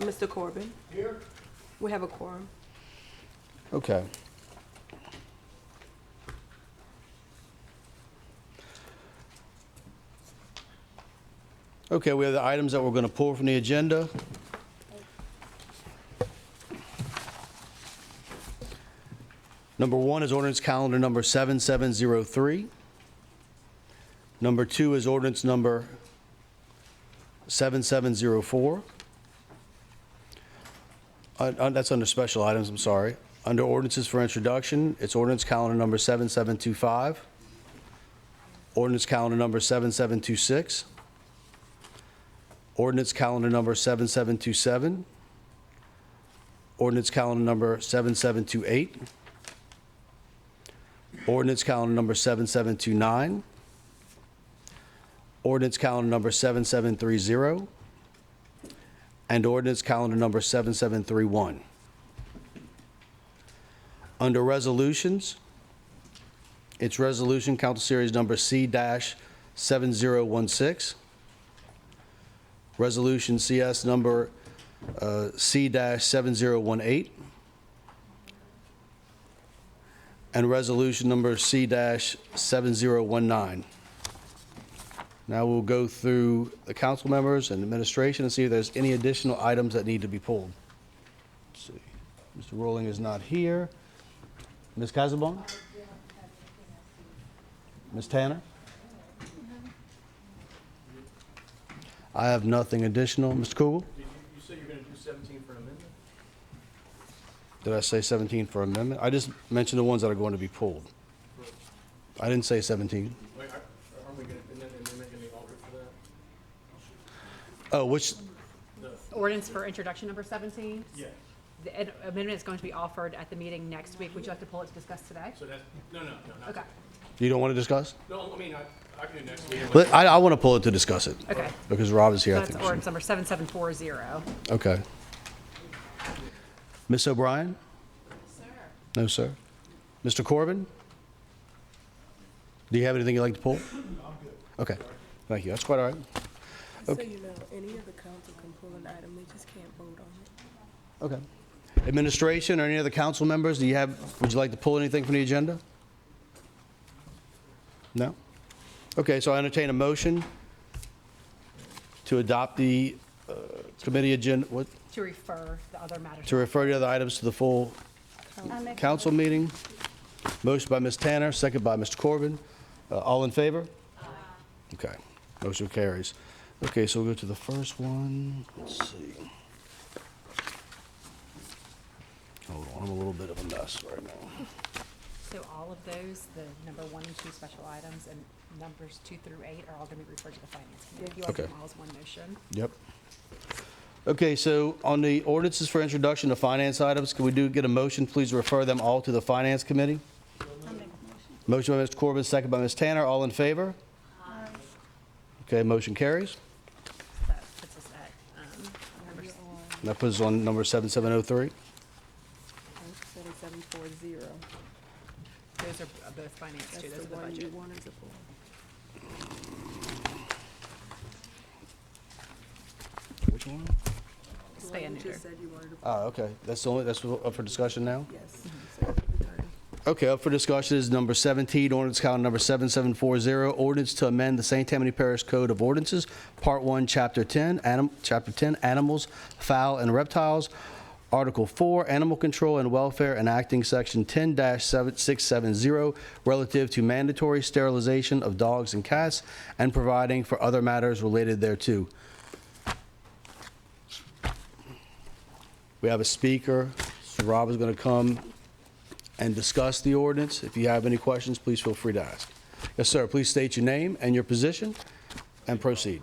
Mr. Corbin? Here. We have a quorum. Okay. Okay, we have the items that we're going to pull from the agenda. Number 1 is ordinance calendar number 7703. Number 2 is ordinance number 7704. That's under special items, I'm sorry. Under ordinances for introduction, it's ordinance calendar number 7725, ordinance calendar number 7726, ordinance calendar number 7727, ordinance calendar number 7728, ordinance calendar number 7729, ordinance calendar number 7730, and ordinance calendar number 7731. Under resolutions, it's resolution council series number C-7016, resolution CS number C-7018, and resolution number C-7019. Now we'll go through the council members and administration and see if there's any additional items that need to be pulled. Let's see. Mr. Rowling is not here. Ms. Casabon? Ms. Tanner? I have nothing additional. Mr. Kugel? You said you're going to do 17 for an amendment? Did I say 17 for amendment? I just mentioned the ones that are going to be pulled. I didn't say 17. Wait, aren't we going to, an amendment going to be altered for that? Oh, which, Ordinance for introduction number 17. Yeah. The amendment is going to be offered at the meeting next week. Would you like to pull it to discuss today? So that's, no, not Okay. you don't want to discuss? No, I mean, I can do next week. I want to pull it to discuss it. Okay. Because Rob is here. I That's think. ordinance number 7740. Okay. Ms. O'Brien? Sir. No, sir. Mr. Corbin? Do you have anything you'd like to pull? I'm good. Okay, thank you. That's quite all right. So you know, any of the council can pull an item, they just can't vote on it. Okay. Administration or any other council members, would you like to pull anything from the agenda? No? Okay, so I entertain a motion to adopt the committee agenda, To refer the other matters. to refer the other items to the full council meeting. Motion by Ms. Tanner, second by Mr. Corbin. All in favor? Okay, motion carries. Okay, so we'll go to the first one. Let's see. Hold on, I'm a little bit of a mess right now. So all of those, the number 1 and 2 special items and numbers 2 through 8 are all going to be referred to the finance committee. You all do Okay. them all as one motion. Yep. Okay, so on the ordinances for introduction to finance items, can we get a motion, please refer them all to the finance committee? Motion by Mr. Corbin, second by Ms. Tanner. All in favor? Aye. Okay, motion carries. That puts us at number That puts us on number 7703. 7740. Those are both finance too. That's Those are the the one you budget. wanted to pull. Which one? Stay in You there. just said you wanted to pull. Okay. That's up for discussion now? Yes. So the title. Okay, up for discussion is number 17, ordinance calendar number 7740, ordinance to amend the St. Tammany Parish Code of Ordinances, Part 1, Chapter 10, Animals, Fowl, and Reptiles, Article 4, Animal Control and Welfare, enacting Section 10-670, relative to mandatory sterilization of dogs and cats, and providing for other matters related thereto. We have a speaker. So Rob is going to come and discuss the ordinance. If you have any questions, please feel free to ask. Yes, sir. Please state your name and your position and proceed.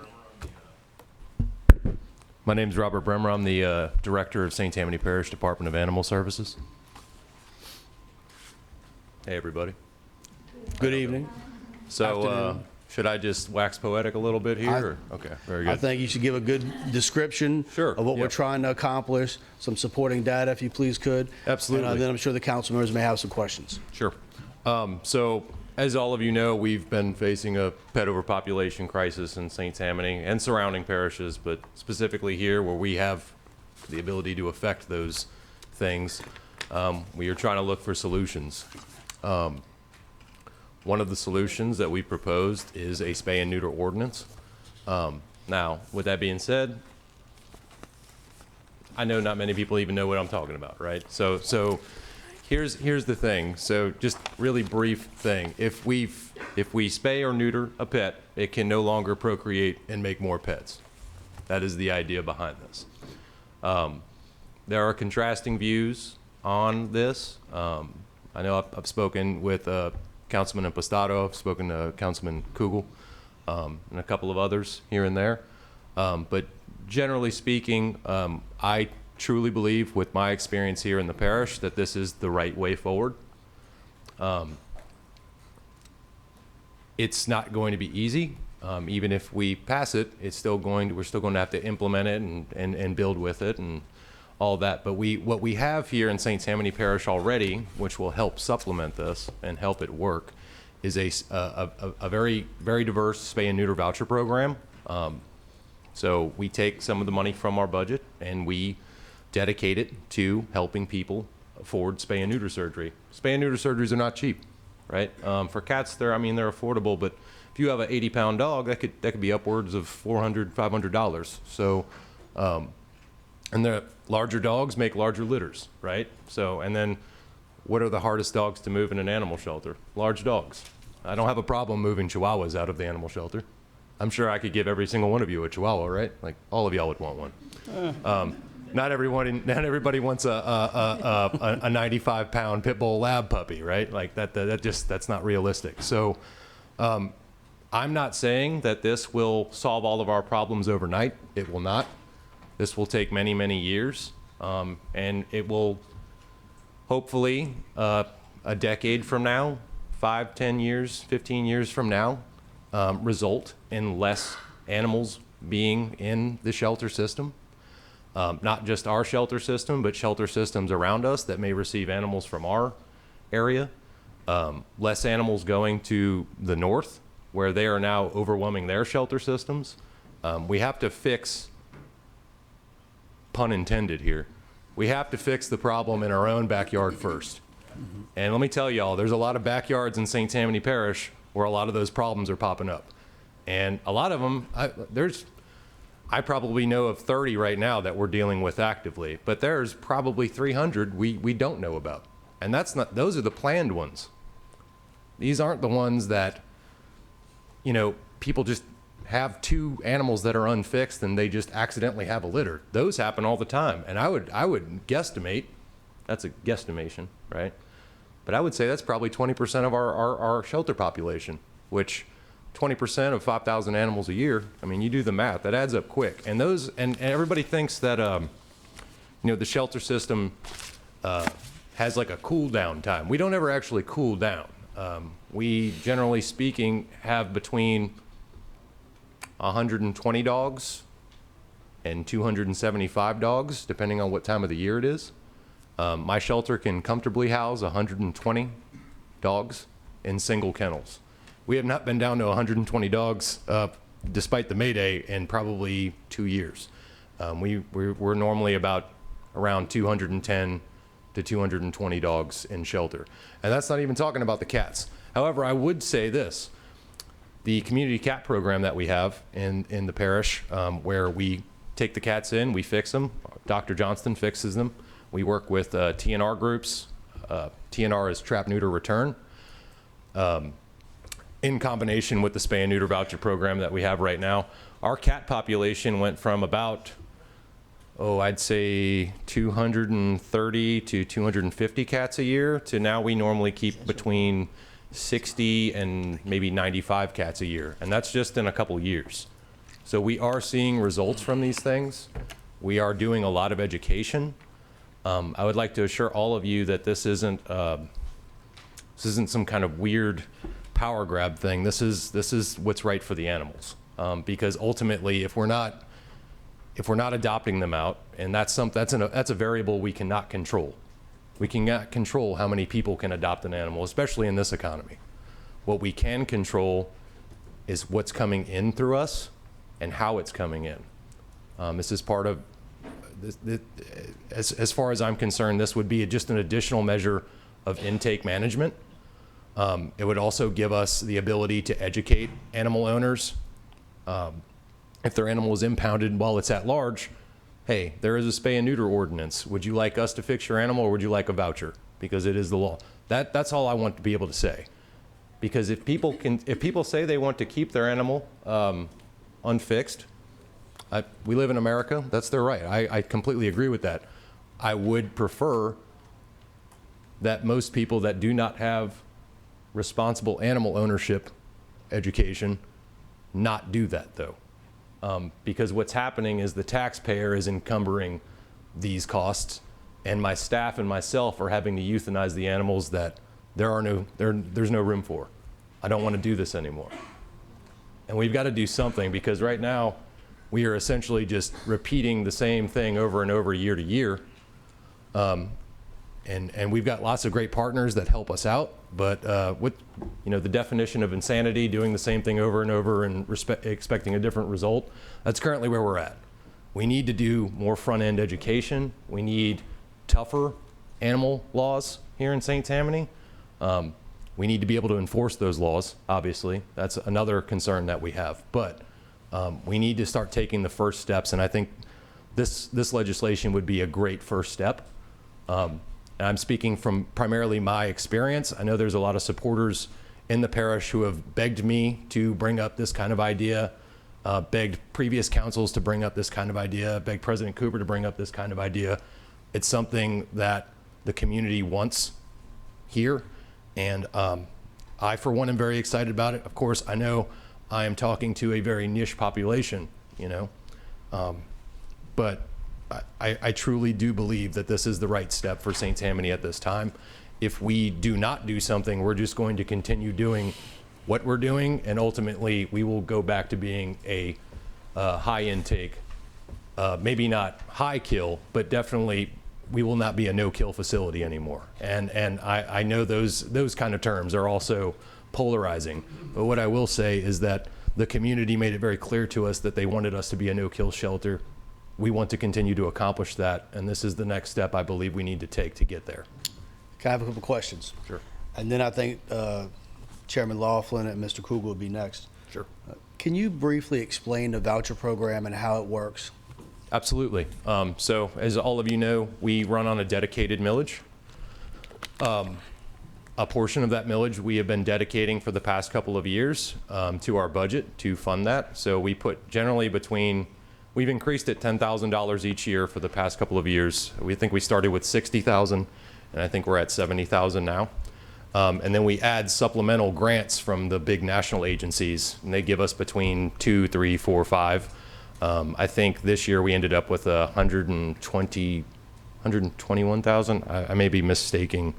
My name is Robert Bremer. I'm the Director of St. Tammany Parish Department of Animal Services. Hey, everybody. Good evening. So, Afternoon. should I just wax poetic a little bit here? Okay, very I good. think you should give a good description Sure, of what we're yep. trying to accomplish, some supporting data, if you please could. Absolutely. And then I'm sure the council members may have some questions. Sure. So, as all of you know, we've been facing a pet overpopulation crisis in St. Tammany and surrounding parishes, but specifically here where we have the ability to affect those things, we are trying to look for solutions. One of the solutions that we proposed is a spay and neuter ordinance. Now, with that being said, I know not many people even know what I'm talking about, right? So here's the thing. So just really brief thing. If we spay or neuter a pet, it can no longer procreate and make more pets. That is the idea behind this. There are contrasting views on this. I know I've spoken with Councilman Impastato, I've spoken to Councilman Kugel, and a couple of others here and there. But generally speaking, I truly believe, with my experience here in the parish, that this is the right way forward. It's not going to be easy. Even if we pass it, we're still going to have to implement it and build with it and all that. But what we have here in St. Tammany Parish already, which will help supplement this and help it work, is a very, very diverse spay and neuter voucher program. So we take some of the money from our budget and we dedicate it to helping people afford spay and neuter surgery. Spay and neuter surgeries are not cheap, right? For cats, they're affordable, but if you have an 80-pound dog, that could be upwards of $400, $500. So, and the larger dogs make larger litters, right? So, and then what are the hardest dogs to move in an animal shelter? Large dogs. I don't have a problem moving Chihuahuas out of the animal shelter. I'm sure I could give every single one of you a Chihuahua, right? Like all of y'all would want one. Not everybody wants a 95-pound pit bull lab puppy, right? Like that's not realistic. So I'm not saying that this will solve all of our problems overnight. It will not. This will take many, many years, and it will hopefully a decade from now, 5, 10 years, 15 years from now, result in less animals being in the shelter system. Not just our shelter system, but shelter systems around us that may receive animals from our area. Less animals going to the north, where they are now overwhelming their shelter systems. We have to fix, pun intended here, we have to fix the problem in our own backyard first. And let me tell y'all, there's a lot of backyards in St. Tammany Parish where a lot of those problems are popping up. And a lot of them, I probably know of 30 right now that we're dealing with actively, but there's probably 300 we don't know about. And those are the planned ones. These aren't the ones that, people just have 2 animals that are unfixed and they just accidentally have a litter. Those happen all the time. And I would guesstimate, that's a guesstimation, right? But I would say that's probably 20% of our shelter population, which 20% of 5,000 animals a year, I mean, you do the math, that adds up quick. And everybody thinks that, the shelter system has like a cool down time. We don't ever actually cool down. We, generally speaking, have between 120 dogs and 275 dogs, depending on what time of the year it is. My shelter can comfortably house 120 dogs in single kennels. We have not been down to 120 dogs, despite the Mayday, in probably 2 years. We're normally around 210 to 220 dogs in shelter. And that's not even talking about the cats. However, I would say this. The community cat program that we have in the parish, where we take the cats in, we fix them. Dr. Johnston fixes them. We work with TNR groups. TNR is Trap, Neuter, Return. In combination with the spay and neuter voucher program that we have right now, our cat population went from about, I'd say 230 to 250 cats a year to now we normally keep between 60 and maybe 95 cats a year. And that's just in a couple years. So we are seeing results from these things. We are doing a lot of education. I would like to assure all of you that this isn't some kind of weird power grab thing. This is what's right for the animals. Because ultimately, if we're not adopting them out, and that's a variable we cannot control. We cannot control how many people can adopt an animal, especially in this economy. What we can control is what's coming in through us and how it's coming in. This is part of as far as I'm concerned, this would be just an additional measure of intake management. It would also give us the ability to educate animal owners. If their animal is impounded while it's at large, hey, there is a spay and neuter ordinance. Would you like us to fix your animal, or would you like a voucher? Because it is the law. That's all I want to be able to say. Because if people say they want to keep their animal unfixed, we live in America, that's their right. I completely agree with that. I would prefer that most people that do not have responsible animal ownership education not do that, though. Because what's happening is the taxpayer is encumbering these costs, and my staff and myself are having to euthanize the animals that there's no room for. I don't want to do this anymore. And we've got to do something, because right now we are essentially just repeating the same thing over and over, year to year. And we've got lots of great partners that help us out, but with the definition of insanity, doing the same thing over and over and expecting a different result, that's currently where we're at. We need to do more front-end education. We need tougher animal laws here in St. Tammany. We need to be able to enforce those laws, obviously. That's another concern that we have. But we need to start taking the first steps, and I think this legislation would be a great first step. And I'm speaking from primarily my experience. I know there's a lot of supporters in the parish who have begged me to bring up this kind of idea, begged previous councils to bring up this kind of idea, begged President Cooper to bring up this kind of idea. It's something that the community wants here, and I, for one, am very excited about it. Of course, I know I am talking to a very niche population, but I truly do believe that this is the right step for St. Tammany at this time. If we do not do something, we're just going to continue doing what we're doing, and ultimately we will go back to being a high intake, maybe not high kill, but definitely we will not be a no-kill facility anymore. And I know those kind of terms are also polarizing. But what I will say is that the community made it very clear to us that they wanted us to be a no-kill shelter. We want to continue to accomplish that, and this is the next step I believe we need to take to get there. Can I have a couple questions? Sure. And then I think Chairman Laughlin and Mr. Kugel would be next. Sure. Can you briefly explain the voucher program and how it works? Absolutely. So as all of you know, we run on a dedicated millage. A portion of that millage we have been dedicating for the past couple of years to our budget to fund that. So we put generally we've increased it $10,000 each year for the past couple of years. We think we started with $60,000, and I think we're at $70,000 now. And then we add supplemental grants from the big national agencies, and they give us between 2, 3, 4, 5. I think this year we ended up with 121,000. I may be mistaking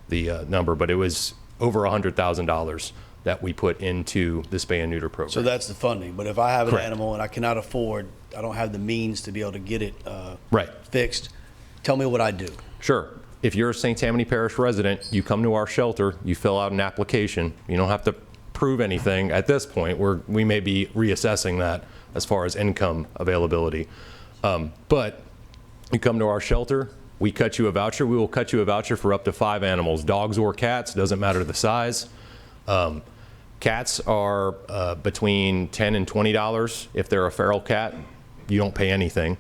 the number, but it was over $100,000 that we put into the spay and neuter program. So that's the funding. But if I have an Correct. animal and I cannot afford, I don't have the means to be able to get it Right. fixed, tell me what I do. Sure. If you're a St. Tammany Parish resident, you come to our shelter, you fill out an application. You don't have to prove anything at this point. We may be reassessing that as far as income availability. But you come to our shelter, we cut you a voucher. We will cut you a voucher for up to 5 animals, dogs or cats, doesn't matter the size. Cats are between $10 and $20. If they're a feral cat, you don't pay anything.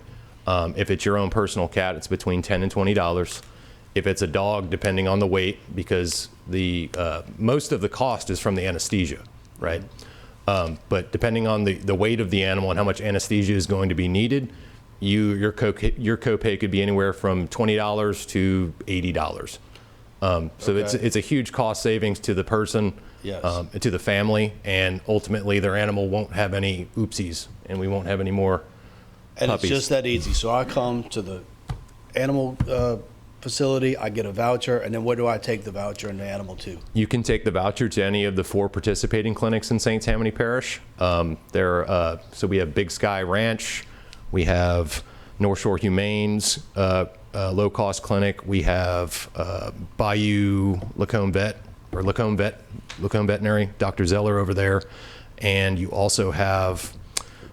If it's your own personal cat, it's between $10 and $20. If it's a dog, depending on the weight, because the most of the cost is from the anesthesia, right? But depending on the weight of the animal and how much anesthesia is going to be needed, your copay could be anywhere from $20 to $80. So Okay. it's a huge cost savings to the person, Yes. to the family, and ultimately their animal won't have any oopsies, and we won't have any more And puppies. it's just that easy. So I come to the animal facility, I get a voucher, and then where do I take the voucher and the animal to? You can take the voucher to any of the 4 participating clinics in St. Tammany Parish. So we have Big Sky Ranch, we have North Shore Humane's low-cost clinic, we have Bayou Lacombe Veterinary, Dr. Zeller over there, and you also have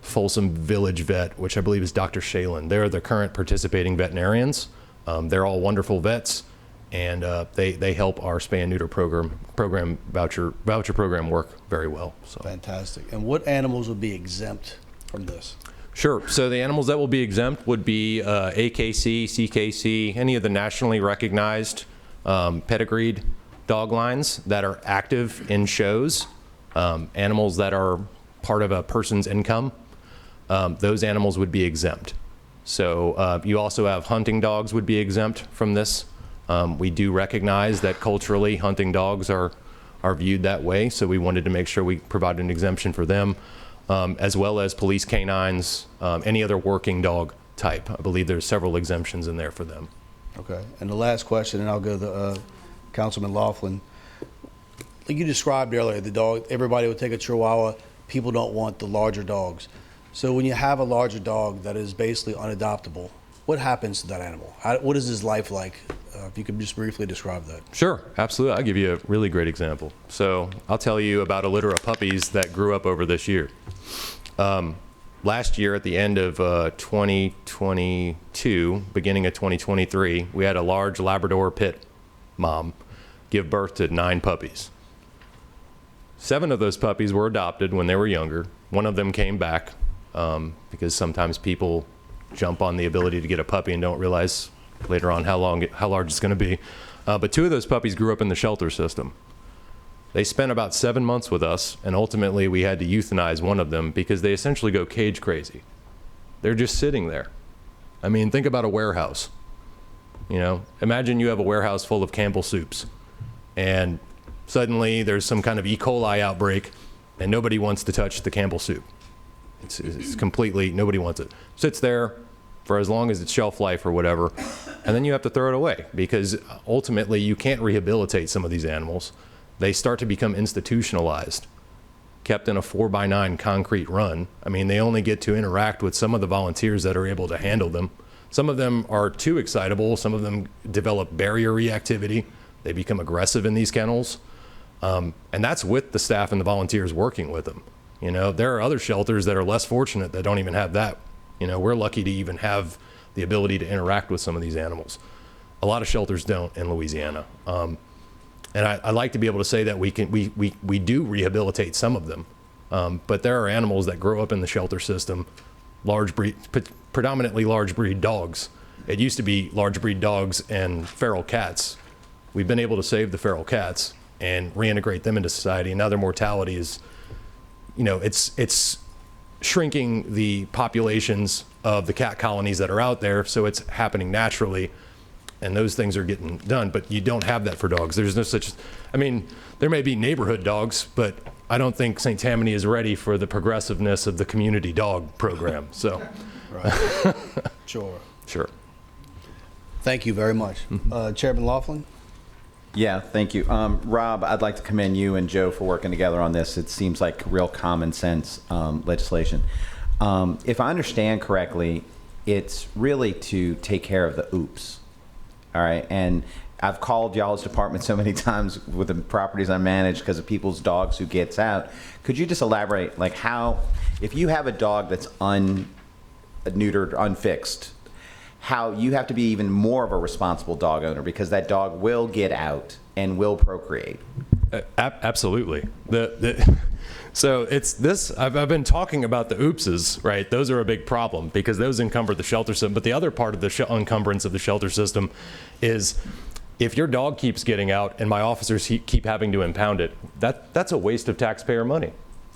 Folsom Village Vet, which I believe is Dr. Shalin. They're the current participating veterinarians. They're all wonderful vets, and they help our spay and neuter program voucher program work very well. So. Fantastic. And what animals would be exempt from this? Sure. So the animals that will be exempt would be AKC, CKC, any of the nationally recognized pedigreed dog lines that are active in shows, animals that are part of a person's income. Those animals would be exempt. So you also have hunting dogs would be exempt from this. We do recognize that culturally hunting dogs are viewed that way, so we wanted to make sure we provide an exemption for them, as well as police canines, any other working dog type. I believe there's several exemptions in there for them. Okay. And the last question, and I'll go to Councilman Laughlin. Like you described earlier, the dog, everybody would take a Chihuahua. People don't want the larger dogs. So when you have a larger dog that is basically unadoptable, what happens to that animal? What is his life like? If you could just briefly describe that. Sure, absolutely. I'll give you a really great example. So I'll tell you about a litter of puppies that grew up over this year. Last year, at the end of 2022, beginning of 2023, we had a large Labrador pit mom give birth to 9 puppies. 7 of those puppies were adopted when they were younger. One of them came back because sometimes people jump on the ability to get a puppy and don't realize later on how large it's going to be. But 2 of those puppies grew up in the shelter system. They spent about 7 months with us, and ultimately we had to euthanize one of them because they essentially go cage crazy. They're just sitting there. I mean, think about a warehouse. You know, imagine you have a warehouse full of Campbell soups, and suddenly there's some kind of E. coli outbreak, and nobody wants to touch the Campbell soup. It's completely, nobody wants it. Sits there for as long as its shelf life or whatever, and then you have to throw it away because ultimately you can't rehabilitate some of these animals. They start to become institutionalized, kept in a 4x9 concrete run. I mean, they only get to interact with some of the volunteers that are able to handle them. Some of them are too excitable. Some of them develop barrier reactivity. They become aggressive in these kennels. And that's with the staff and the volunteers working with them. You know, there are other shelters that are less fortunate that don't even have that. You know, we're lucky to even have the ability to interact with some of these animals. A lot of shelters don't in Louisiana. And I like to be able to say that we do rehabilitate some of them. But there are animals that grow up in the shelter system, predominantly large breed dogs. It used to be large breed dogs and feral cats. We've been able to save the feral cats and reintegrate them into society. And now their mortality is, you know, it's shrinking the populations of the cat colonies that are out there. So it's happening naturally. And those things are getting done, but you don't have that for dogs. There's no such, I mean, there may be neighborhood dogs, but I don't think St. Tammany is ready for the progressiveness of the community dog program, so. Right. Sure. Sure. Thank you very much. Chairman Laughlin? Yeah, thank you. Rob, I'd like to commend you and Joe for working together on this. It seems like real common sense legislation. If I understand correctly, it's really to take care of the oops. All right, and I've called y'all's department so many times with the properties I manage because of people's dogs who gets out. Could you just elaborate, like how, if you have a dog that's neutered, unfixed, how you have to be even more of a responsible dog owner because that dog will get out and will procreate? Absolutely. So it's this, I've been talking about the oopses, right? Those are a big problem because those encumber the shelter system. But the other part of the encumbrance of the shelter system is if your dog keeps getting out and my officers keep having to impound it, that's a waste of taxpayer money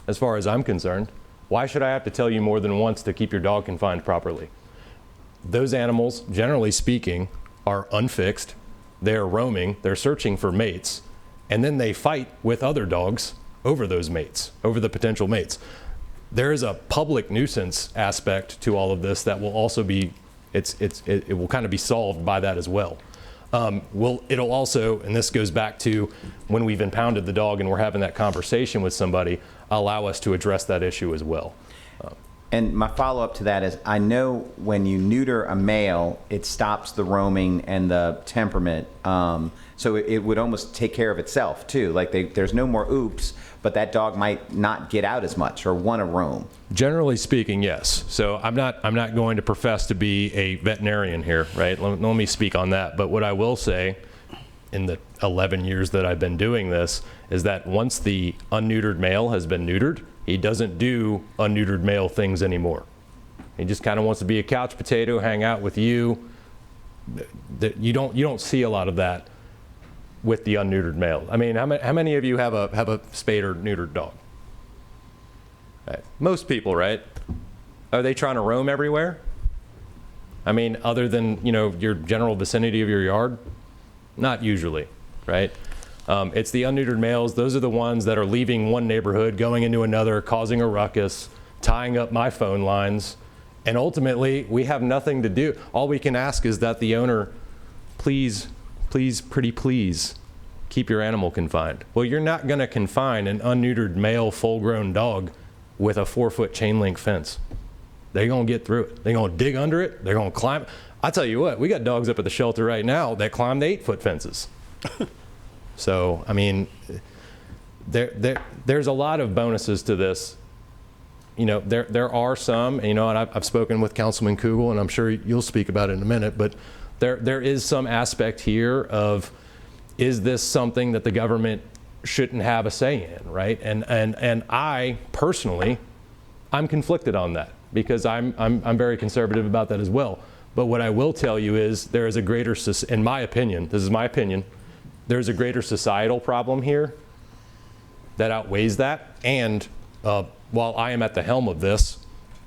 as far as I'm concerned. Why should I have to tell you more than once to keep your dog confined properly? Those animals, generally speaking, are unfixed. They're roaming, they're searching for mates, and then they fight with other dogs over those mates, over the potential mates. There is a public nuisance aspect to all of this that will also be, it will kind of be solved by that as well. It'll also, and this goes back to when we've impounded the dog and we're having that conversation with somebody, allow us to address that issue as well. And my follow-up to that is, I know when you neuter a male, it stops the roaming and the temperament. So it would almost take care of itself too. Like there's no more oops, but that dog might not get out as much or want to roam. Generally speaking, yes. So I'm not going to profess to be a veterinarian here, right? Let me speak on that. But what I will say, in the 11 years that I've been doing this, is that once the unneutered male has been neutered, he doesn't do unneutered male things anymore. He just kind of wants to be a couch potato, hang out with you. You don't see a lot of that with the unneutered male. I mean, how many of you have a spayed or neutered dog? Right. Most people, right? Are they trying to roam everywhere? I mean, other than, your general vicinity of your yard? Not usually, right? It's the unneutered males. Those are the ones that are leaving one neighborhood, going into another, causing a ruckus, tying up my phone lines. And ultimately, we have nothing to do. All we can ask is that the owner, please, pretty please, keep your animal confined. Well, you're not going to confine an unneutered male full-grown dog with a 4-foot chain link fence. They're going to get through it. They're going to dig under it. They're going to climb. I tell you what, we got dogs up at the shelter right now that climb the 8-foot fences. So, I mean, there's a lot of bonuses to this. There are some, and I've spoken with Councilman Kugel, and I'm sure you'll speak about it in a minute, but there is some aspect here of, is this something that the government shouldn't have a say in, right? And I personally, I'm conflicted on that, because I'm very conservative about that as well. But what I will tell you is, there is a greater, in my opinion, this is my opinion, there's a greater societal problem here that outweighs that. And while I am at the helm of this,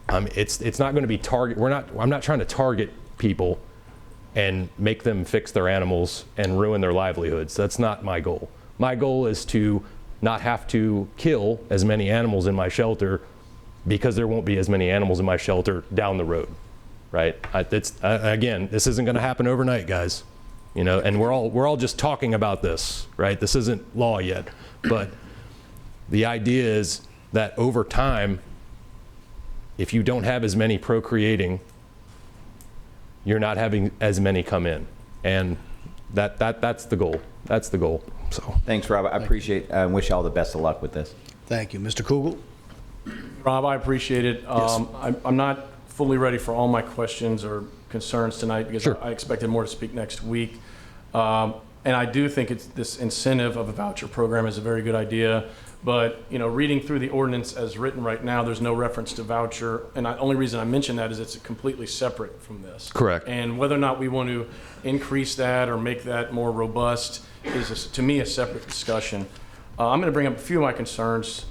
it's not going to be I'm not trying to target people and make them fix their animals and ruin their livelihoods. That's not my goal. My goal is to not have to kill as many animals in my shelter, because there won't be as many animals in my shelter down the road, right? Again, this isn't going to happen overnight, guys. And we're all just talking about this, right? This isn't law yet, but the idea is that over time, if you don't have as many procreating, you're not having as many come in, and that's the goal. That's the goal. So Thanks, Rob. I appreciate and wish you all the best of luck with this. Thank you. Mr. Kugel? Rob, I appreciate it. Yes. I'm not fully ready for all my questions or concerns tonight, because Sure. I expected more to speak next week. And I do think this incentive of a voucher program is a very good idea. But, reading through the ordinance as written right now, there's no reference to voucher. And the only reason I mention that is it's completely separate from this. Correct. And whether or not we want to increase that or make that more robust is, to me, a separate discussion. I'm going to bring up a few of my concerns.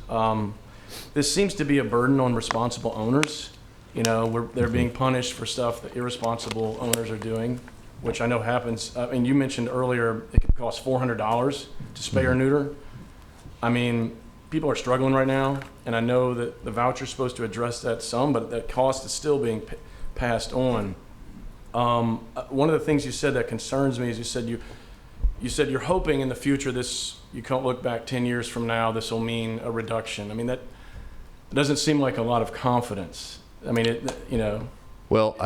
This seems to be a burden on responsible owners. They're being punished for stuff that irresponsible owners are doing, which I know happens. And you mentioned earlier it could cost $400 to spay or neuter. I mean, people are struggling right now, and I know that the voucher is supposed to address that some, but that cost is still being passed on. One of the things you said that concerns me is you said you're hoping in the future you can't look back 10 years from now, this will mean a reduction. I mean, that doesn't seem like a lot of confidence. I mean, Well,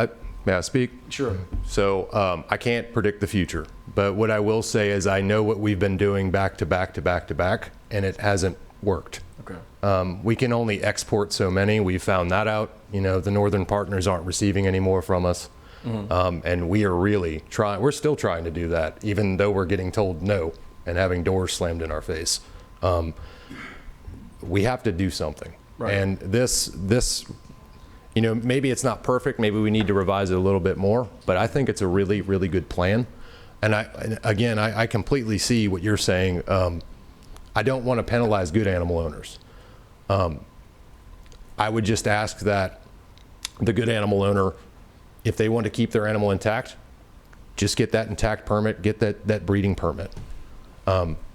may I speak? Sure. So I can't predict the future, but what I will say is I know what we've been doing back to back to back to back, and it hasn't worked. Okay. We can only export so many. We found that out. The northern partners aren't receiving any more from us. Mm-hmm. And we are really trying. We're still trying to do that, even though we're getting told no and having doors slammed in our face. We have to do something. Right. And this, maybe it's not perfect. Maybe we need to revise it a little bit more. But I think it's a really, really good plan. And I completely see what you're saying. I don't want to penalize good animal owners. I would just ask that the good animal owner, if they want to keep their animal intact, just get that intact permit, get that breeding permit.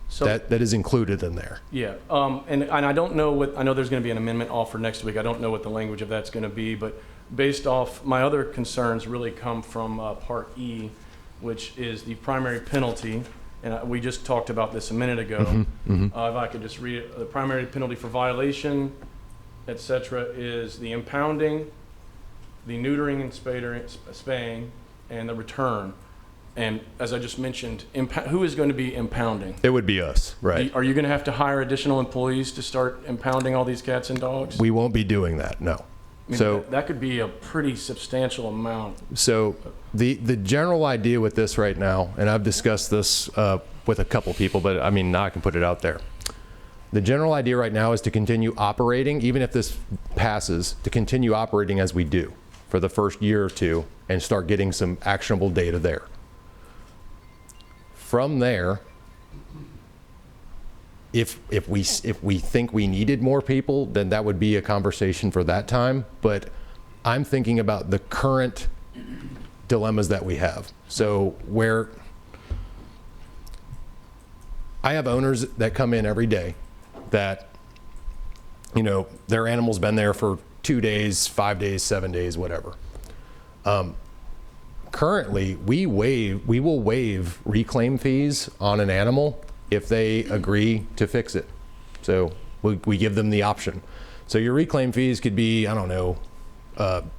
So that is included in there. Yeah, and I don't know I know there's going to be an amendment offered next week. I don't know what the language of that's going to be, but based off, my other concerns really come from Part E, which is the primary penalty. And we just talked about this a minute ago. Mm-hmm. If I could just read it, the primary penalty for violation et cetera, is the impounding, the neutering and spaying, and the return. And as I just mentioned, who is going to be impounding? It would be us, right? Are you going to have to hire additional employees to start impounding all these cats and dogs? We won't be doing that, no. I mean, So, that could be a pretty substantial amount. so the general idea with this right now, and I've discussed this with a couple people, but I mean, now I can put it out there. The general idea right now is to continue operating, even if this passes, to continue operating as we do for the first year or two and start getting some actionable data there. From there, if we think we needed more people, then that would be a conversation for that time. But I'm thinking about the current dilemmas that we have. So where I have owners that come in every day that, you know, their animal's been there for 2 days, 5 days, 7 days, whatever. Currently, we will waive reclaim fees on an animal if they agree to fix it. So we give them the option. So your reclaim fees could be, I don't know,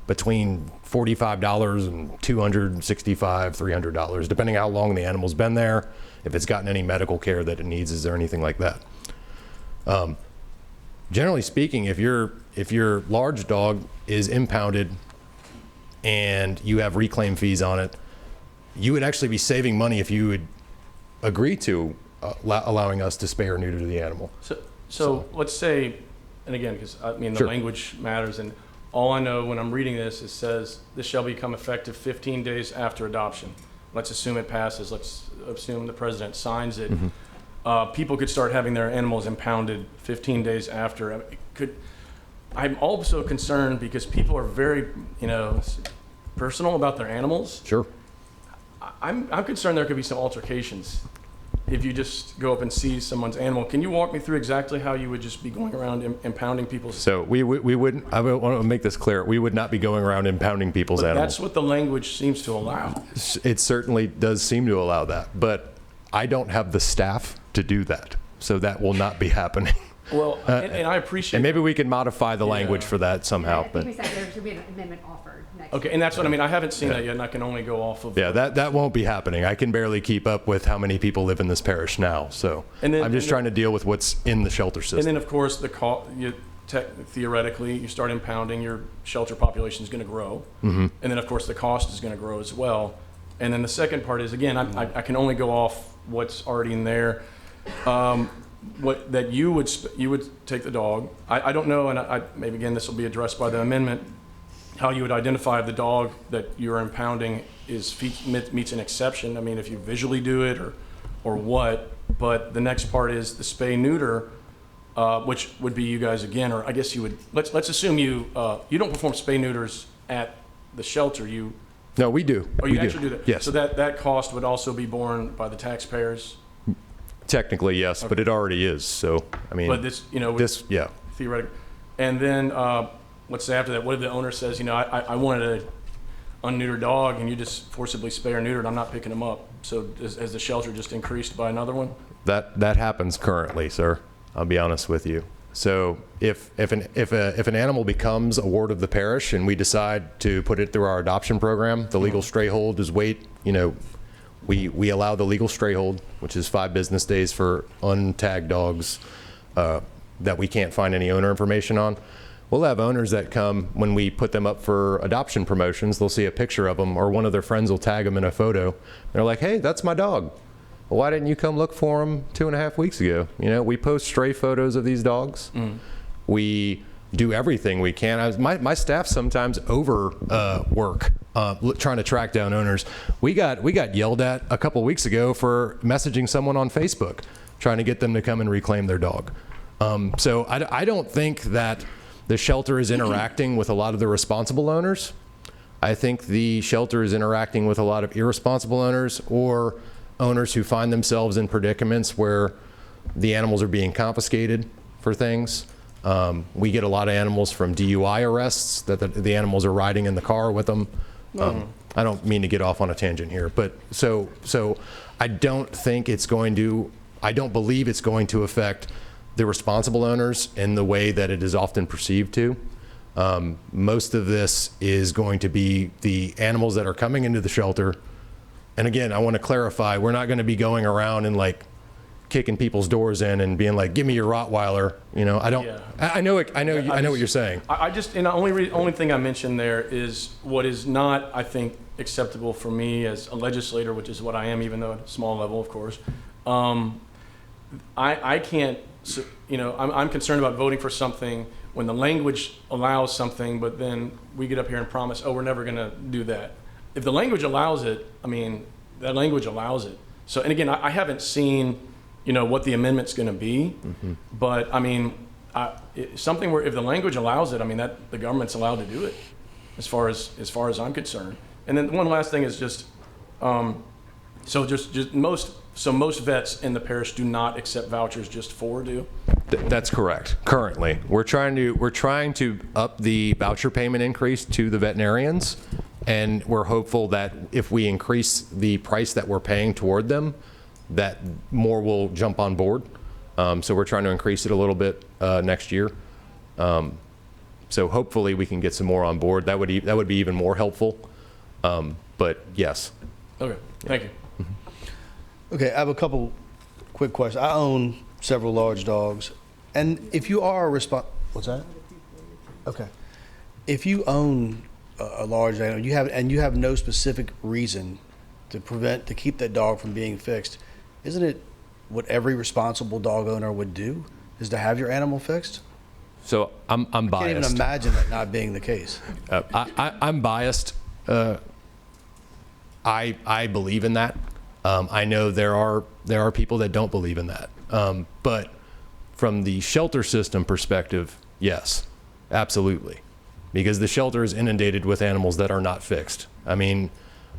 between $45 and $265, $300, depending how long the animal's been there, if it's gotten any medical care that it needs, is there anything like that. Generally speaking, if your large dog is impounded and you have reclaim fees on it, you would actually be saving money if you would agree to allowing us to spay or neuter the animal. So let's say, and again, because I mean, the Sure. language matters, and all I know when I'm reading this, it says this shall become effective 15 days after adoption. Let's assume it passes. Let's assume the president signs it. People could start having their animals impounded 15 days after. I'm also concerned because people are very, personal about their animals. Sure. I'm concerned there could be some altercations if you just go up and seize someone's animal. Can you walk me through exactly how you would just be going around impounding people's? So we wouldn't, I want to make this clear, we would not be going around impounding people's But animals. that's what the language seems to allow. It certainly does seem to allow that, but I don't have the staff to do that. So that will not be happening. Well, and I appreciate. And maybe we can modify the language for that somehow, I think but we said there should be an amendment offered next. Okay, and that's what I mean. I haven't seen that yet, and I can only go off of. yeah, that won't be happening. I can barely keep up with how many people live in this parish now. So And then- I'm just and trying to deal with what's in the shelter And system. then, of course, theoretically, you start impounding, your shelter population is going to grow. And then, of course, the cost is going to grow as well. And then the second part is, again, I can only go off what's already in there. That you would take the dog. I don't know, and maybe again this will be addressed by the amendment, how you would identify if the dog that you're impounding meets an exception. I mean, if you visually do it or what. But the next part is the spay neuter, which would be you guys again, or I guess you would. Let's assume you don't perform spay neuters at the shelter. No, we do. Oh, you We actually do that. Yes. So that cost would also be borne by the taxpayers. Technically, yes, but it already is. So, I mean, But this, yeah. theoretically. And then, let's say after that, what if the owner says, I wanted a unneutered dog and you just forcibly spay or neutered, I'm not picking him up. So has the shelter just increased by another one? That happens currently, sir. I'll be honest with you. So if an animal becomes a ward of the parish and we decide to put it through our adoption program, the legal stray hold is we allow the legal stray hold, which is 5 business days for untagged dogs that we can't find any owner information on. We'll have owners that come when we put them up for adoption promotions. They'll see a picture of them, or one of their friends will tag them in a photo. They're like, "Hey, that's my dog. Well, why didn't you come look for him 2.5 weeks ago?" We post stray photos of these dogs. We do everything we can. My staff sometimes overwork trying to track down owners. We got yelled at a couple weeks ago for messaging someone on Facebook, trying to get them to come and reclaim their dog. So I don't think that the shelter is interacting with a lot of the responsible owners. I think the shelter is interacting with a lot of irresponsible owners, or owners who find themselves in predicaments where the animals are being confiscated for things. We get a lot of animals from DUI arrests that the animals are riding in the car with them. I don't mean to get off on a tangent here, but so I don't believe it's going to affect the responsible owners in the way that it is often perceived to. Most of this is going to be the animals that are coming into the shelter. And again, I want to clarify, we're not going to be going around and like kicking people's doors in and being like, give me your Rottweiler. You know, I don't, Yeah. I know what you're saying. I just, and the only thing I mentioned there is what is not, I think, acceptable for me as a legislator, which is what I am, even though at a small level, of course. I can't, I'm concerned about voting for something when the language allows something, but then we get up here and promise, oh, we're never going to do that. If the language allows it, I mean, that language allows it. So, and again, I haven't seen, what the amendment's going to be, but I mean, something where if the language allows it, I mean, that the government's allowed to do it, as far as I'm concerned. And then one last thing is just, most vets in the parish do not accept vouchers, just 4 do. That's correct. Currently, we're trying to up the voucher payment increase to the veterinarians, and we're hopeful that if we increase the price that we're paying toward them, that more will jump on board. So we're trying to increase it a little bit next year. So hopefully we can get some more on board. That would be even more helpful. But yes. Okay. Thank you. Okay, I have a couple quick questions. I own several large dogs, and if you are what's that? Okay. If you own a large animal, you have no specific reason to keep that dog from being fixed, isn't it what every responsible dog owner would do, is to have your animal fixed? So I'm biased. I can't even imagine that not being the case. I'm biased. I believe in that. I know there are people that don't believe in that. But from the shelter system perspective, yes, absolutely. Because the shelter is inundated with animals that are not fixed. I mean,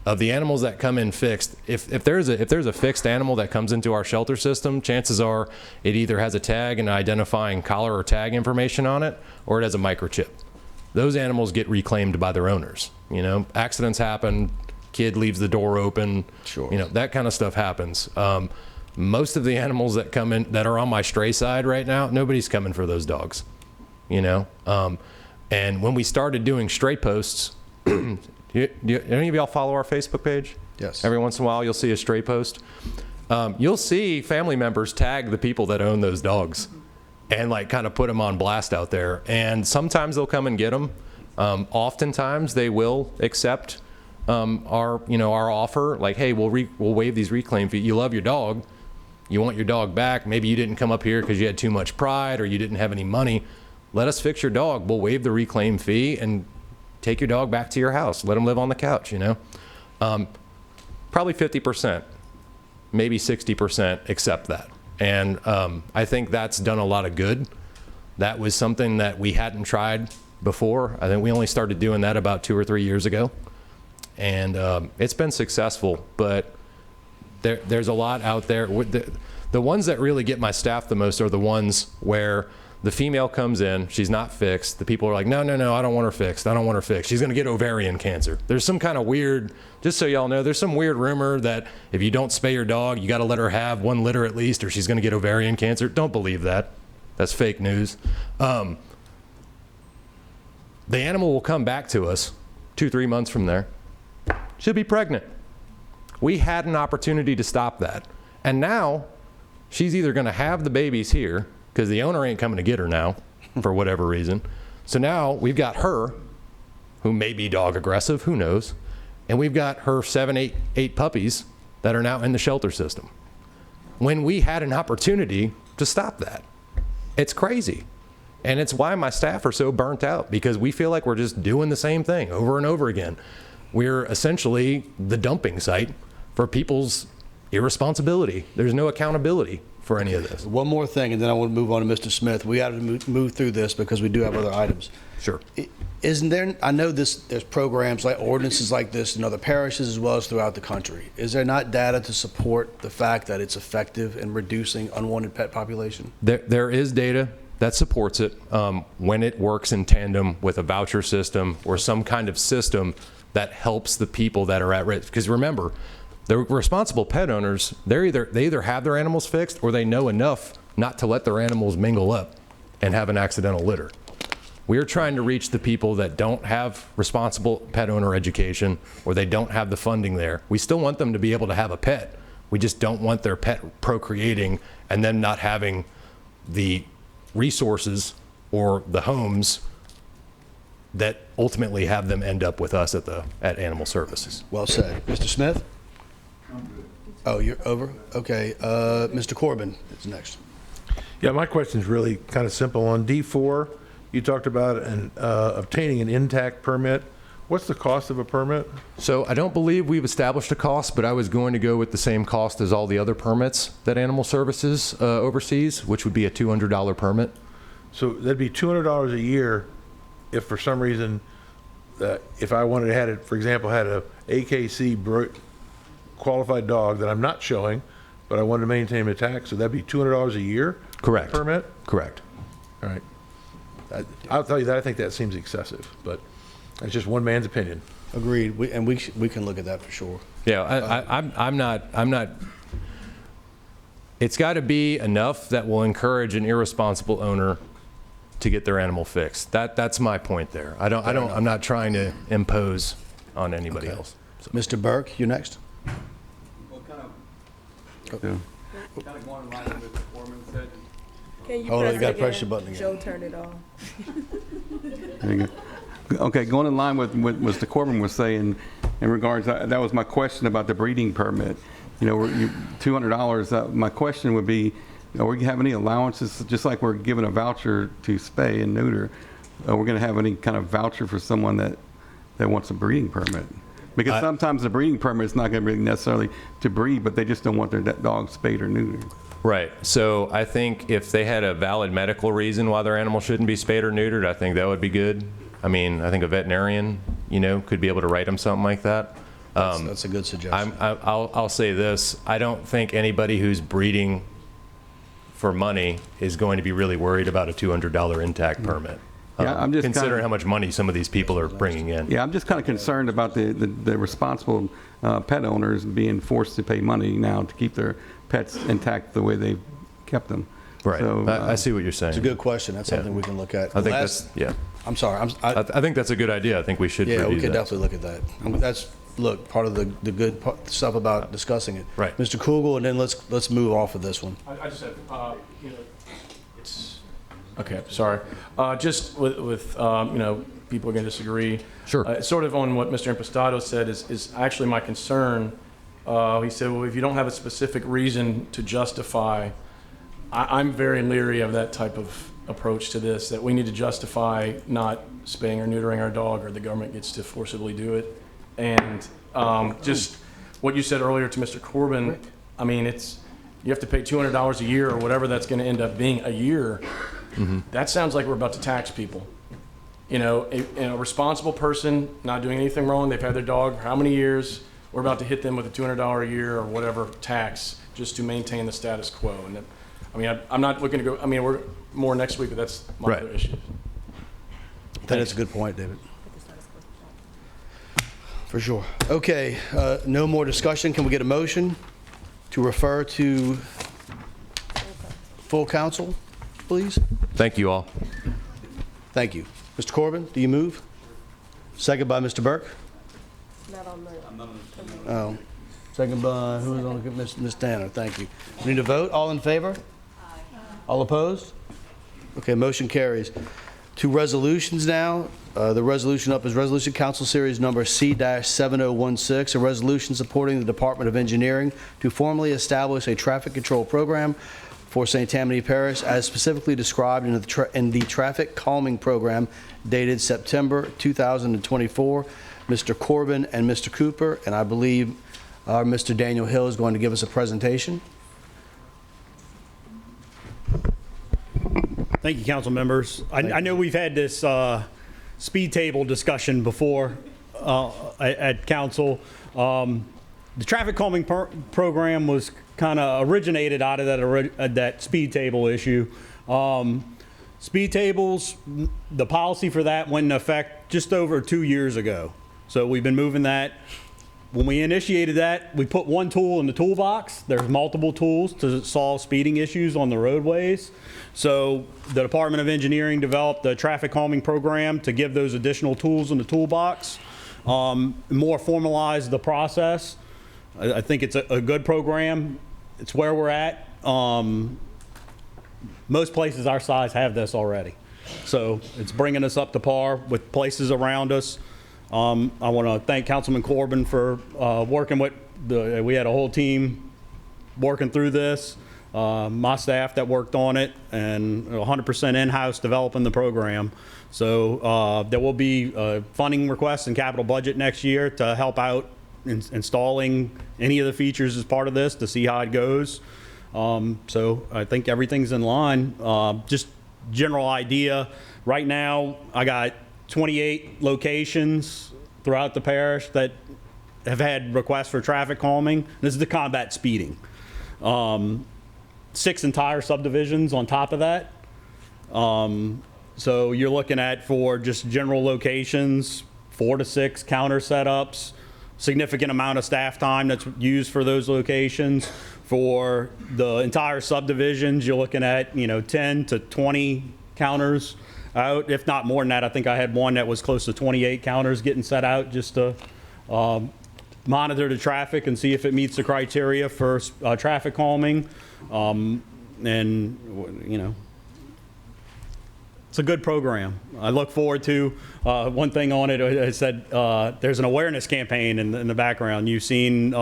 of the animals that come in fixed, if there's a fixed animal that comes into our shelter system, chances are it either has a tag and identifying collar or tag information on it, or it has a microchip. Those animals get reclaimed by their owners. Accidents happen. Kid leaves the door open. Sure. That kind of stuff happens. Most of the animals that come in that are on my stray side right now, nobody's coming for those dogs. And when we started doing stray posts, do any of y'all follow our Facebook page? Yes. Every once in a while, you'll see a stray post. You'll see family members tag the people that own those dogs and like kind of put them on blast out there. And sometimes they'll come and get them. Oftentimes they will accept our offer, like, hey, we'll waive these reclaim fees. You love your dog, you want your dog back. Maybe you didn't come up here because you had too much pride or you didn't have any money. Let us fix your dog. We'll waive the reclaim fee and take your dog back to your house. Let him live on the couch. Probably 50%, maybe 60% accept that, and I think that's done a lot of good. That was something that we hadn't tried before. I think we only started doing that about 2 or 3 years ago. And it's been successful, but there's a lot out there. The ones that really get my staff the most are the ones where the female comes in, she's not fixed. The people are like, no, I don't want her fixed. I don't want her fixed. She's going to get ovarian cancer. There's some kind of weird, just so y'all know, there's some weird rumor that if you don't spay your dog, you got to let her have 1 litter at least, or she's going to get ovarian cancer. Don't believe that. That's fake news. The animal will come back to us 2-3 months from there. She'll be pregnant. We had an opportunity to stop that. And now she's either going to have the babies here because the owner ain't coming to get her now for whatever reason. So now we've got her, who may be dog aggressive, who knows, and we've got her 7, 8 puppies that are now in the shelter system. When we had an opportunity to stop that. It's crazy. And it's why my staff are so burnt out, because we feel like we're just doing the same thing over and over again. We're essentially the dumping site for people's irresponsibility. There's no accountability for any of this. One more thing, and then I want to move on to Mr. Smith. We got to move through this because we do have other items. Sure. Isn't there, I know there's programs like ordinances like this in other parishes as well as throughout the country. Is there not data to support the fact that it's effective in reducing unwanted pet population? There is data that supports it when it works in tandem with a voucher system or some kind of system that helps the people that are at risk. Because remember, the responsible pet owners, they either have their animals fixed or they know enough not to let their animals mingle up and have an accidental litter. We are trying to reach the people that don't have responsible pet owner education or they don't have the funding there. We still want them to be able to have a pet. We just don't want their pet procreating and them not having the resources or the homes that ultimately have them end up with us at Animal Services. Well said. Mr. Smith? Oh, you're over? Okay. Mr. Corbin is next. Yeah, my question's really kind of simple. On D4, you talked about obtaining an intact permit. What's the cost of a permit? So I don't believe we've established a cost, but I was going to go with the same cost as all the other permits that Animal Services oversees, which would be a $200 permit. So that'd be $200 a year if for some reason, if I wanted to have it, for example, had a AKC qualified dog that I'm not showing, but I wanted to maintain the tax, so that'd be $200 a year? Correct. Permit? Correct. All right. I'll tell you that I think that seems excessive, but that's just one man's opinion. Agreed. We can look at that for sure. Yeah, I'm not. It's got to be enough that will encourage an irresponsible owner to get their animal fixed. That's my point there. I'm not trying to impose on anybody else. So. Mr. Burke, you next. Well, kind of going in line with what the foreman said. Can you Hold on, press you it gotta again? press your button again. Joe turned it off. There you go. Okay, going in line with what Mr. Corbin was saying in regards, that was my question about the breeding permit. You know, $200. My question would be, are we have any allowances, just like we're giving a voucher to spay and neuter? Are we going to have any kind of voucher for someone that wants a breeding permit? Because sometimes the breeding permit is not going to be necessarily to breed, but they just don't want their dog spayed or neutered. Right. So I think if they had a valid medical reason why their animal shouldn't be spayed or neutered, I think that would be good. I mean, I think a veterinarian, could be able to write them something like that. That's a good suggestion. I'll say this. I don't think anybody who's breeding for money is going to be really worried about a $200 intact permit. Yeah, I'm just considering how much money some of these people are bringing in. Yeah, I'm just kind of concerned about the responsible pet owners being forced to pay money now to keep their pets intact the way they've kept them. Right. So, I see what you're saying. It's a good question. That's something we can look at. I think yeah. I'm sorry. I think that's a good idea. I think we should Yeah, we review could that. definitely look at that. That's part of the good stuff about discussing it. Right. Mr. Kugel, and then let's move off of this one. I just have, it's, okay, sorry. Just with people are going to disagree. Sure. Sort of on what Mr. Impastato said is actually my concern. He said, well, if you don't have a specific reason to justify, I'm very leery of that type of approach to this, that we need to justify not spaying or neutering our dog, or the government gets to forcibly do it. And just what you said earlier to Mr. Corbin, I mean, you have to pay $200 a year or whatever that's going to end up being a year. Mm-hmm. That sounds like we're about to tax people. A responsible person not doing anything wrong, they've had their dog how many years, we're about to hit them with a $200 a year or whatever tax just to maintain the status quo. And I'm not looking to go, we're more next week, but that's my other issue. That's a good point, David. For sure. Okay, no more discussion. Can we get a motion to refer to full council, please? Thank you all. Thank you. Mr. Corbin, do you move? Second by Mr. Burke? Not on the. Oh. Second by, who was on the, Ms. Danner, thank you. We need a vote, all in favor? Aye. All opposed? Okay, motion carries. To resolutions now. The resolution up is Resolution Council Series number C-7016, a resolution supporting the Department of Engineering to formally establish a traffic control program for St. Tammany Parish as specifically described in the traffic calming program dated September 2024. Mr. Corbin and Mr. Cooper, and I believe Mr. Daniel Hill is going to give us a presentation. Thank you, council members. I know we've had this speed table discussion before at council. The traffic calming program was kind of originated out of that speed table issue. Speed tables, the policy for that went into effect just over 2 years ago. So we've been moving that When we initiated that, we put one tool in the toolbox. There's multiple tools to solve speeding issues on the roadways. So the Department of Engineering developed a traffic calming program to give those additional tools in the toolbox, more formalize the process. I think it's a good program. It's where we're at. Most places our size have this already. So it's bringing us up to par with places around us. I want to thank Councilman Corbin for working with we had a whole team working through this, my staff that worked on it, and 100% in-house developing the program. So there will be funding requests in capital budget next year to help out in installing any of the features as part of this to see how it goes. So I think everything's in line. Just general idea, right now I got 28 locations throughout the parish that have had requests for traffic calming. This is to combat speeding. 6 entire subdivisions on top of that. So you're looking at, for just general locations, 4 to 6 counter setups, significant amount of staff time that's used for those locations. For the entire subdivisions, you're looking at 10 to 20 counters out, if not more than that. I think I had one that was close to 28 counters getting set out just to monitor the traffic and see if it meets the criteria for traffic calming. It's a good program. I look forward to one thing on it. I said there's an awareness campaign in the background. You've seen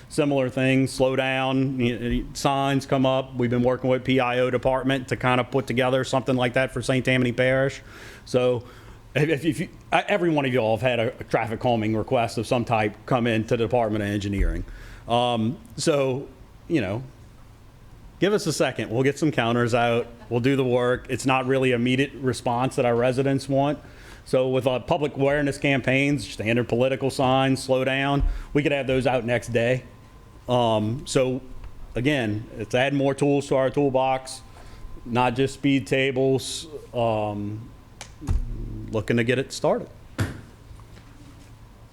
similar things, slow down, signs come up. We've been working with PIO department to kind of put together something like that for St. Tammany Parish. So if every one of you all have had a traffic calming request of some type come into the Department of Engineering. Give us a second. We'll get some counters out. We'll do the work. It's not really immediate response that our residents want. So with public awareness campaigns, standard political signs, slow down, we could have those out next day. So again, it's add more tools to our toolbox, not just speed tables, looking to get it started.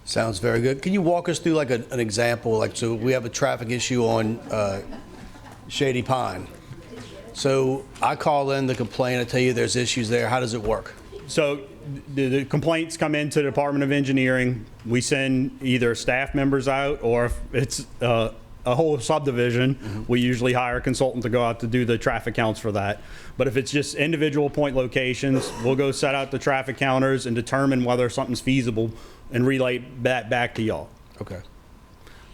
Sounds very good. Can you walk us through like an example? Like, so we have a traffic issue on Shady Pine. So I call in the complaint, I tell you there's issues there. How does it work? So the complaints come into the Department of Engineering. We send either staff members out, or if it's a whole subdivision, we usually hire a consultant to go out to do the traffic counts for that. But if it's just individual point locations, we'll go set out the traffic counters and determine whether something's feasible and relay that back to y'all. Okay.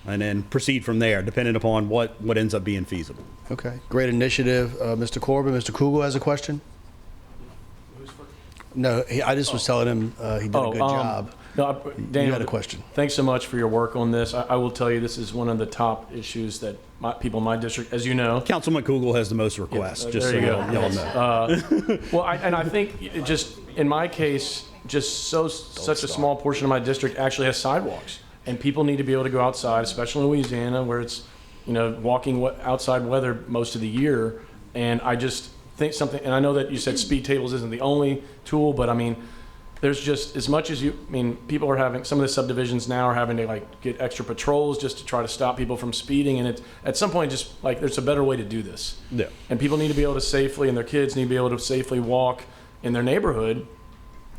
And then proceed from there, depending upon what ends up being feasible. Okay. Great initiative. Mr. Corbin, Mr. Kugel has a question? No, I just was telling him he did a good job. No, Daniel, you had a question. Thanks so much for your work on this. I will tell you, this is one of the top issues that people in my district, as you know. Councilman Kugel has the most requests, just so y'all know. Well, and I think it just, in my case, such a small portion of my district actually has sidewalks. And people need to be able to go outside, especially in Louisiana, where it's, walking outside weather most of the year. And I just think something, and I know that you said speed tables isn't the only tool, but I mean, there's just, as much as people are having, some of the subdivisions now are having to get extra patrols just to try to stop people from speeding. And at some point, just there's a better way to do this. Yeah. And people need to be able to safely, and their kids need to be able to safely walk in their neighborhood.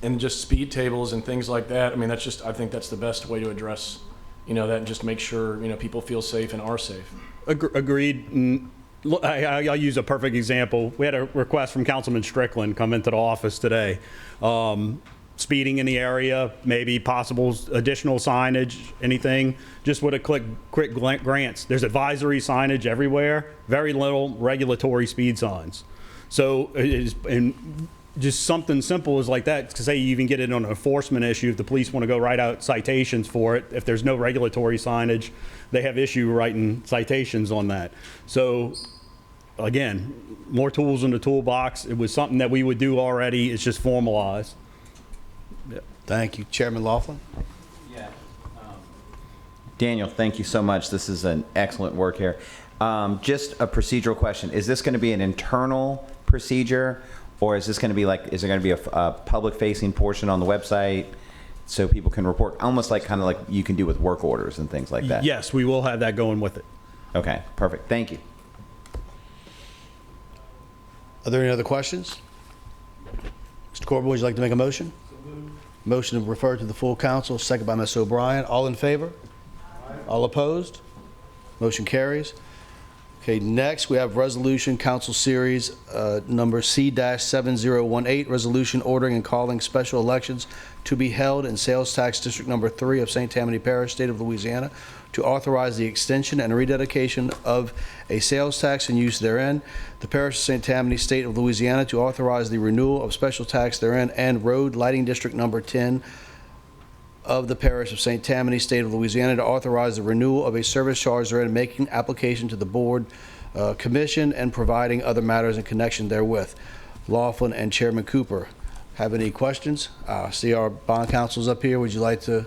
And just speed tables and things like that. I mean, I think that's the best way to address, that, and just make sure, people feel safe and are safe. Agreed. I'll use a perfect example. We had a request from Councilman Strickland come into the office today. Speeding in the area, maybe possible additional signage, anything, just with a quick glance. There's advisory signage everywhere, very little regulatory speed signs. So just something simple as like that, because say you even get it on an enforcement issue, if the police want to go write out citations for it, if there's no regulatory signage, they have issue writing citations on that. So again, more tools in the toolbox. It was something that we would do already. It's just formalized. Yeah. Thank you. Chairman Laughlin? Yeah. Daniel, thank you so much. This is an excellent work here. Just a procedural question. Is this going to be an internal procedure? Or is this going to be is there going to be a public-facing portion on the website? so people can report, almost like kind of like you can do with work orders and things like that? Yes, we will have that going with it. Okay, perfect. Thank you. Are there any other questions? Mr. Corbin, would you like to make a motion? Motion to refer to the full council, second by Ms. O'Brien. All in favor? All opposed? Motion carries. Okay, next we have Resolution Council Series number C-7018, Resolution ordering and calling special elections to be held in Sales Tax District Number 3 of St. Tammany Parish, State of Louisiana, to authorize the extension and rededication of a sales tax and use therein, the Parish of St. Tammany, State of Louisiana, to authorize the renewal of special tax therein, and Road Lighting District Number 10 of the Parish of St. Tammany, State of Louisiana, to authorize the renewal of a service charge therein, making application to the Board, Commission, and providing other matters in connection therewith. Laughlin and Chairman Cooper, have any questions? See our bond counsels up here. Would you like to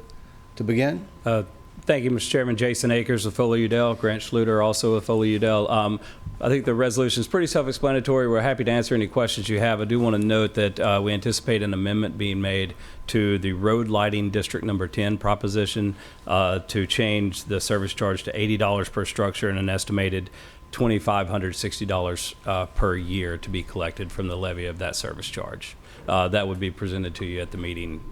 begin? Thank you, Mr. Chairman. Jason Akers of Foley Udell, Grant Schluter also of Foley Udell. I think the resolution is pretty self-explanatory. We're happy to answer any questions you have. I do want to note that we anticipate an amendment being made to the Road Lighting District Number 10 proposition to change the service charge to $80 per structure and an estimated $2,560 per year to be collected from the levy of that service charge. That would be presented to you at the meeting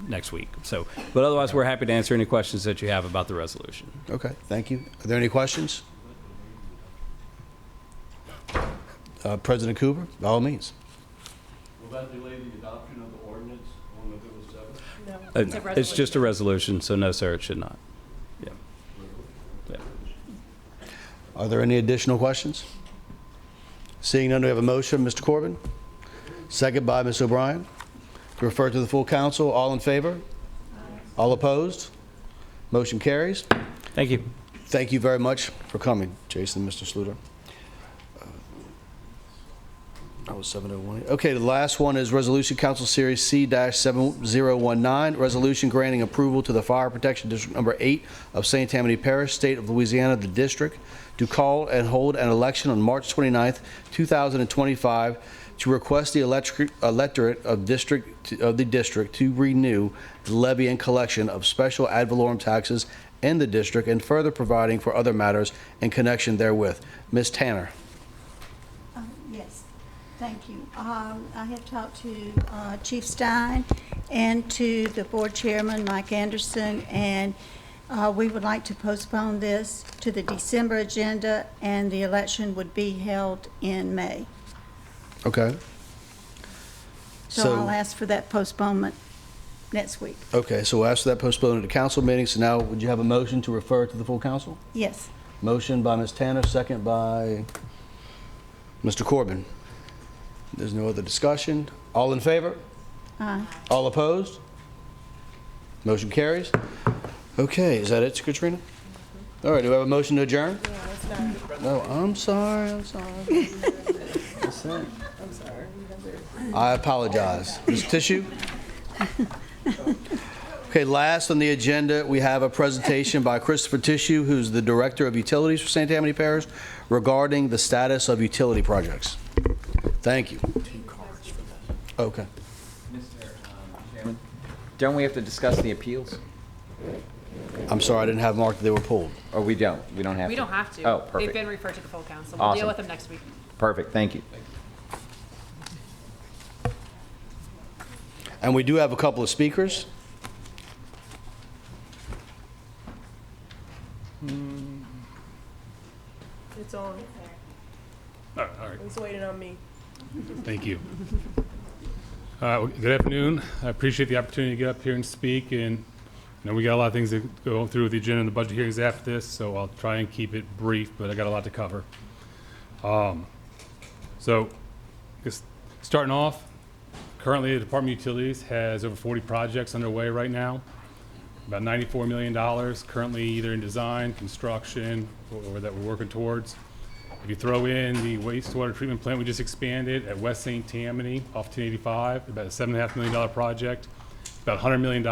next week. So, but otherwise, we're happy to answer any questions that you have about the resolution. Okay, thank you. Are there any questions? President Cooper, by all means. Will that delay the adoption of the ordinance on November 7th? No, it's just a resolution, so no, sir, it should not. Yeah. Yeah. Are there any additional questions? Seeing none, we have a motion. Mr. Corbin, second by Ms. O'Brien. To refer to the full council. All in favor? All opposed? Motion carries. Thank you. Thank you very much for coming, Jason and Mr. Schluter. That was 701. Okay, the last one is Resolution Council Series C-7019, Resolution granting approval to the Fire Protection District Number 8 of St. Tammany Parish, State of Louisiana, the district, to call and hold an election on March 29th, 2025, to request the electorate of the district to renew the levy and collection of special ad valorem taxes in the district, and further providing for other matters in connection therewith. Ms. Tanner. Yes, thank you. I have talked to Chief Stein and to the board chairman, Mike Anderson, and we would like to postpone this to the December agenda, and the election would be held in May. Okay. So I'll ask for that postponement next week. Okay, so we'll ask for that postponement at the council meeting. So now, would you have a motion to refer to the full council? Yes. Motion by Ms. Tanner, second by Mr. Corbin. There's no other discussion. All in favor? Aye. All opposed? Motion carries. Okay, is that it, Katrina? All right, do we have a motion to adjourn? No, it's not. No, I'm sorry. That's it. I'm sorry. I apologize. Ms. Tissue? Okay, last on the agenda, we have a presentation by Christopher Tissue, who's the Director of Utilities for St. Tammany Parish, regarding the status of utility projects. Thank you. Okay. Chairman, don't we have to discuss the appeals? I'm sorry, I didn't have marked that they were pulled. Or we don't? We don't have to? We don't have to. Oh, perfect. They've been referred to the full council. We'll deal Awesome. with them next week. Perfect, thank you. And we do have a couple of speakers. It's on. All right. It's waiting on me. Thank you. Good afternoon. I appreciate the opportunity to get up here and speak. And we got a lot of things to go through with the agenda and the budget hearings after this, so I'll try and keep it brief, but I got a lot to cover. So, just starting off, currently the Department of Utilities has over 40 projects underway right now. About $94 million currently either in design, construction, or that we're working towards. If you throw in the wastewater treatment plant we just expanded at West St. Tammany off 1085, about a $7.5 million project, about $100 million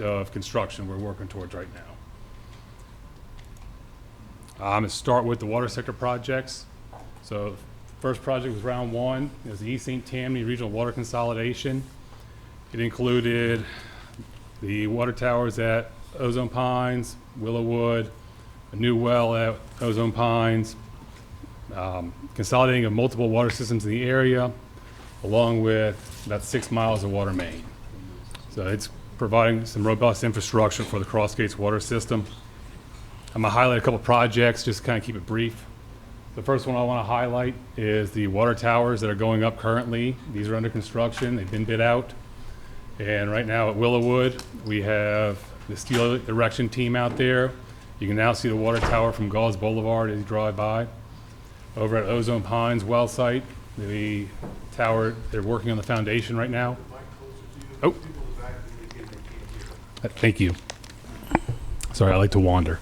of construction we're working towards right now. I'm going to start with the water sector projects. So first project was round one. It was the East St. Tammany Regional Water Consolidation. It included The water towers at Ozone Pines, Willowwood, a new well at Ozone Pines, consolidating of multiple water systems in the area, along with about 6 miles of water main. So it's providing some robust infrastructure for the Cross Gates water system. I'm gonna highlight a couple projects, just to kind of keep it brief. The first one I want to highlight is the water towers that are going up currently. These are under construction, they've been bid out. And right now at Willowwood, we have the steel erection team out there. You can now see the water tower from Gauls Boulevard as you drive by. Over at Ozone Pines well site, the tower, they're working on the foundation right now. Oh. Thank you. Sorry, I like to wander.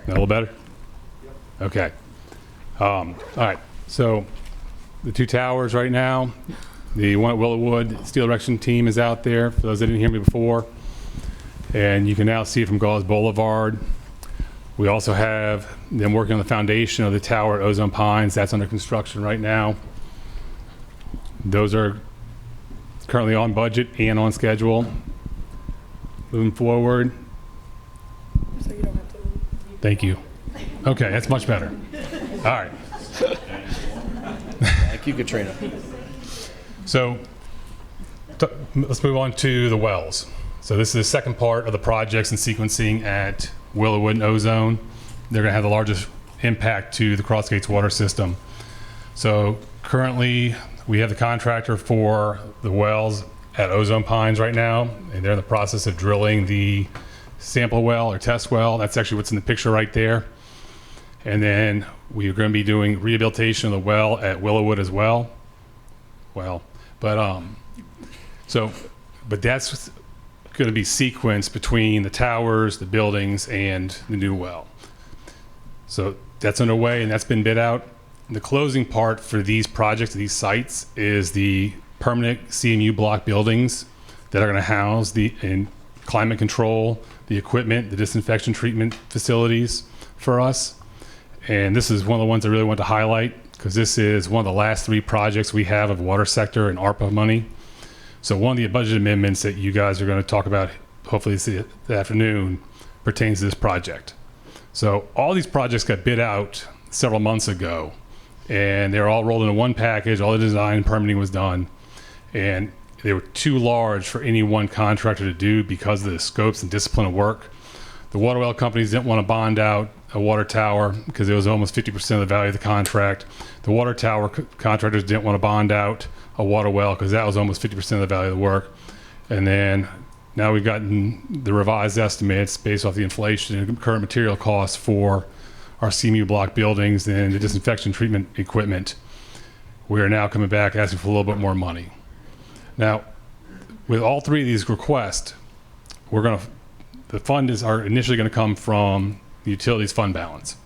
A little better? Okay. All right. So the two towers right now, the one at Willowwood steel erection team is out there, for those that didn't hear me before. And you can now see it from Gauls Boulevard. We also have them working on the foundation of the tower at Ozone Pines. That's under construction right now. Those are currently on budget and on schedule. Moving forward. So you don't have to. Thank you. Okay, that's much better. All right. Thank you, Katrina. So let's move on to the wells. So this is the second part of the projects and sequencing at Willowwood and Ozone. They're going to have the largest impact to the Cross Gates water system. So currently we have the contractor for the wells at Ozone Pines right now, and they're in the process of drilling the sample well or test well. That's actually what's in the picture right there. And then we're going to be doing rehabilitation of the well at Willowwood as well. But that's going to be sequenced between the towers, the buildings, and the new well. So that's underway and that's been bid out. The closing part for these projects, these sites, is the permanent CMU block buildings that are going to house the climate control, the equipment, the disinfection treatment facilities for us. And this is one of the ones I really want to highlight because this is one of the last three projects we have of water sector and ARPA money. So one of the budget amendments that you guys are going to talk about, hopefully this afternoon, pertains to this project. So all these projects got bid out several months ago, and they're all rolled into one package. All the design and permitting was done, and they were too large for any one contractor to do because of the scopes and discipline of work. The water well companies didn't want to bond out a water tower because it was almost 50% of the value of the contract. The water tower contractors didn't want to bond out a water well because that was almost 50% of the value of the work. And then now we've gotten the revised estimates based off the inflation and current material costs for our CMU block buildings and the disinfection treatment equipment. We are now coming back asking for a little bit more money. Now, with all three of these requests, the funds are initially going to come from the utilities fund balance.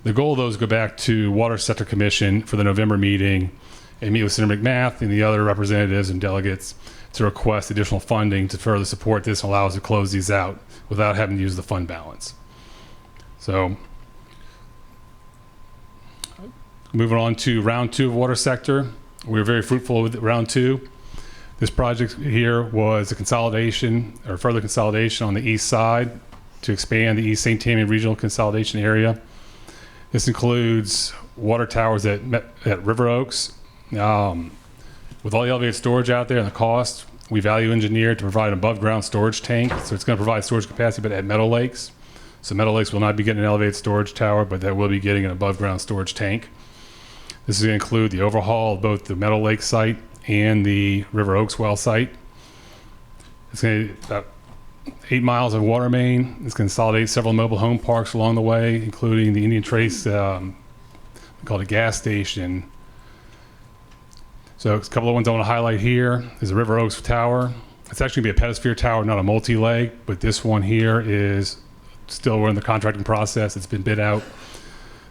The goal of those is go back to Water Sector Commission for the November meeting and meet with Senator McMath and the other representatives and delegates to request additional funding to further support this and allow us to close these out without having to use the fund balance. So moving on to round two of water sector. We were very fruitful with round two. This project here was a consolidation or further consolidation on the east side to expand the East St. Tammany Regional Consolidation Area. This includes water towers at River Oaks. With all the elevated storage out there and the cost, we value engineered to provide an above ground storage tank. So it's going to provide storage capacity, but at Meadow Lakes. So Meadow Lakes will not be getting an elevated storage tower, but that will be getting an above ground storage tank. This is going to include the overhaul of both the Meadow Lakes site and the River Oaks well site. It's going to be about 8 miles of water main. It's going to consolidate several mobile home parks along the way, including the Indian Trace, called a gas station. So a couple of ones I want to highlight here is the River Oaks Tower. It's actually going to be a pedosphere tower, not a multi-leg, but this one here is still we're in the contracting process. It's been bid out.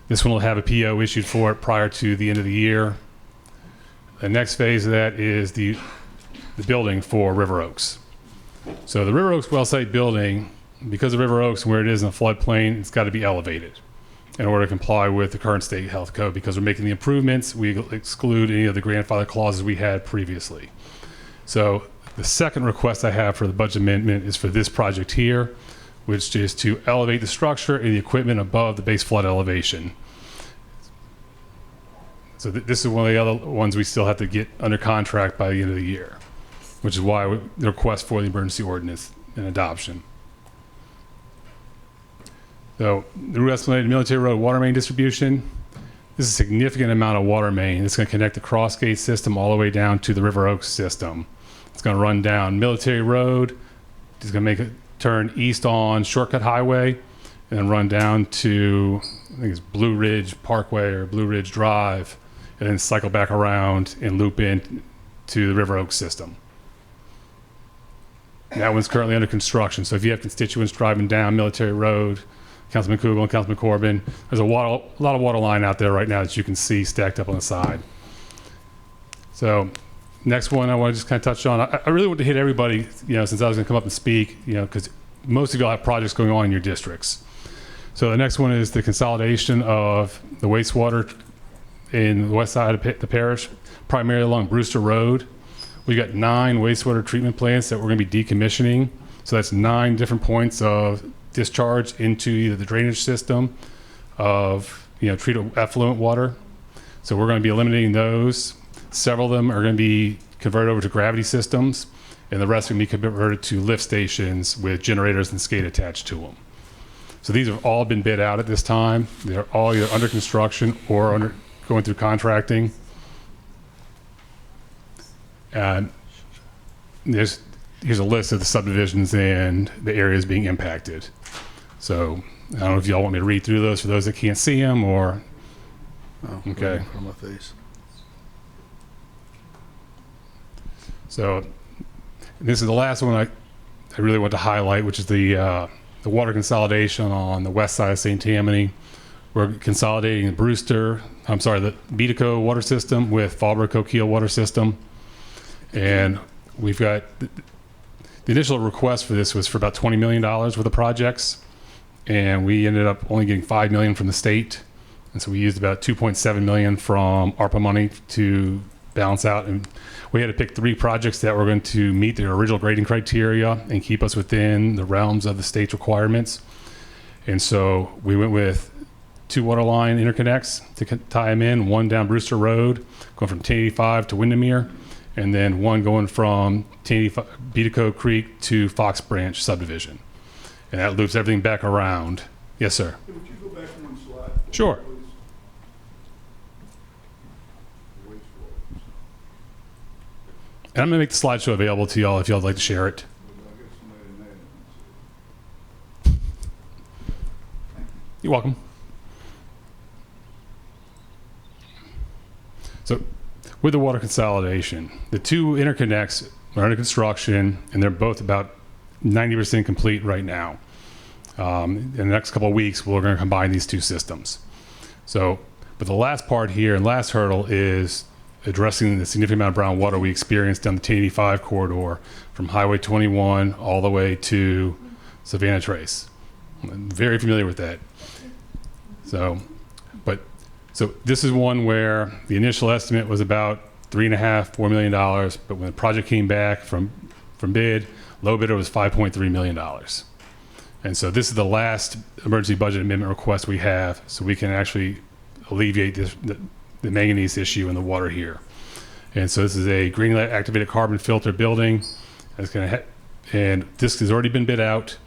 This one will have a PO issued for it prior to the end of the year. The next phase of that is the building for River Oaks. So the River Oaks well site building, because of River Oaks and where it is in the floodplain, it's got to be elevated. in order to comply with the current state health code. Because we're making the improvements, we exclude any of the grandfather clauses we had previously. So the second request I have for the budget amendment is for this project here, which is to elevate the structure and the equipment above the base flood elevation. So this is one of the other ones we still have to get under contract by the end of the year, which is why the request for the emergency ordinance and adoption. So the new estimated military road water main distribution. This is a significant amount of water main. It's going to connect the Crossgate system all the way down to the River Oaks system. It's going to run down Military Road. It's going to make a turn east on Shortcut Highway and then run down to, I think it's Blue Ridge Parkway or Blue Ridge Drive, and then cycle back around and loop in to the River Oaks system. That one's currently under construction. So if you have constituents driving down Military Road, Councilman Kugel and Councilman Corbin, there's a lot of water line out there right now that you can see stacked up on the side. So next one I want to just kind of touch on. I really want to hit everybody, since I was going to come up and speak, because most of y'all have projects going on in your districts. So the next one is the consolidation of the wastewater in the west side of the parish, primarily along Brewster Road. We got 9 wastewater treatment plants that we're going to be decommissioning. So that's 9 different points of discharge into either the drainage system of, treated effluent water. So we're going to be eliminating those. Several of them are going to be converted over to gravity systems, and the rest are going to be converted to lift stations with generators and skate attached to them. So these have all been bid out at this time. They're all either under construction or going through contracting. And here's a list of the subdivisions and the areas being impacted. So I don't know if y'all want me to read through those for those that can't see them, or okay. From my face. So this is the last one I really want to highlight, which is the water consolidation on the west side of St. Tammany. We're consolidating the the Beatico water system with Fallbrook Coquille water system. And we've got, the initial request for this was for about $20 million worth of projects. And we ended up only getting $5 million from the state. And so we used about $2.7 million from ARPA money to balance out. And we had to pick 3 projects that were going to meet their original grading criteria and keep us within the realms of the state's requirements. And so we went with 2 water line interconnects to tie them in, one down Brewster Road, going from 1085 to Windermere, and then one going from Beatico Creek to Fox Branch subdivision. And that loops everything back around. Yes, sir. Would you go back one slide? Sure. And I'm going to make the slideshow available to y'all if y'all would like to share it. You're welcome. So with the water consolidation, the 2 interconnects are under construction, and they're both about 90% complete right now. In the next couple of weeks, we're going to combine these 2 systems. So, but the last part here and last hurdle is addressing the significant amount of brown water we experienced down the 1085 corridor from Highway 21 all the way to Savannah Trace. I'm very familiar with that. So this is one where the initial estimate was about $3.5–4 million, but when the project came back from bid, low bidder was $5.3 million. And so this is the last emergency budget amendment request we have, so we can actually alleviate the manganese issue in the water here. And so this is a green light activated carbon filter building. And this has already been bid out.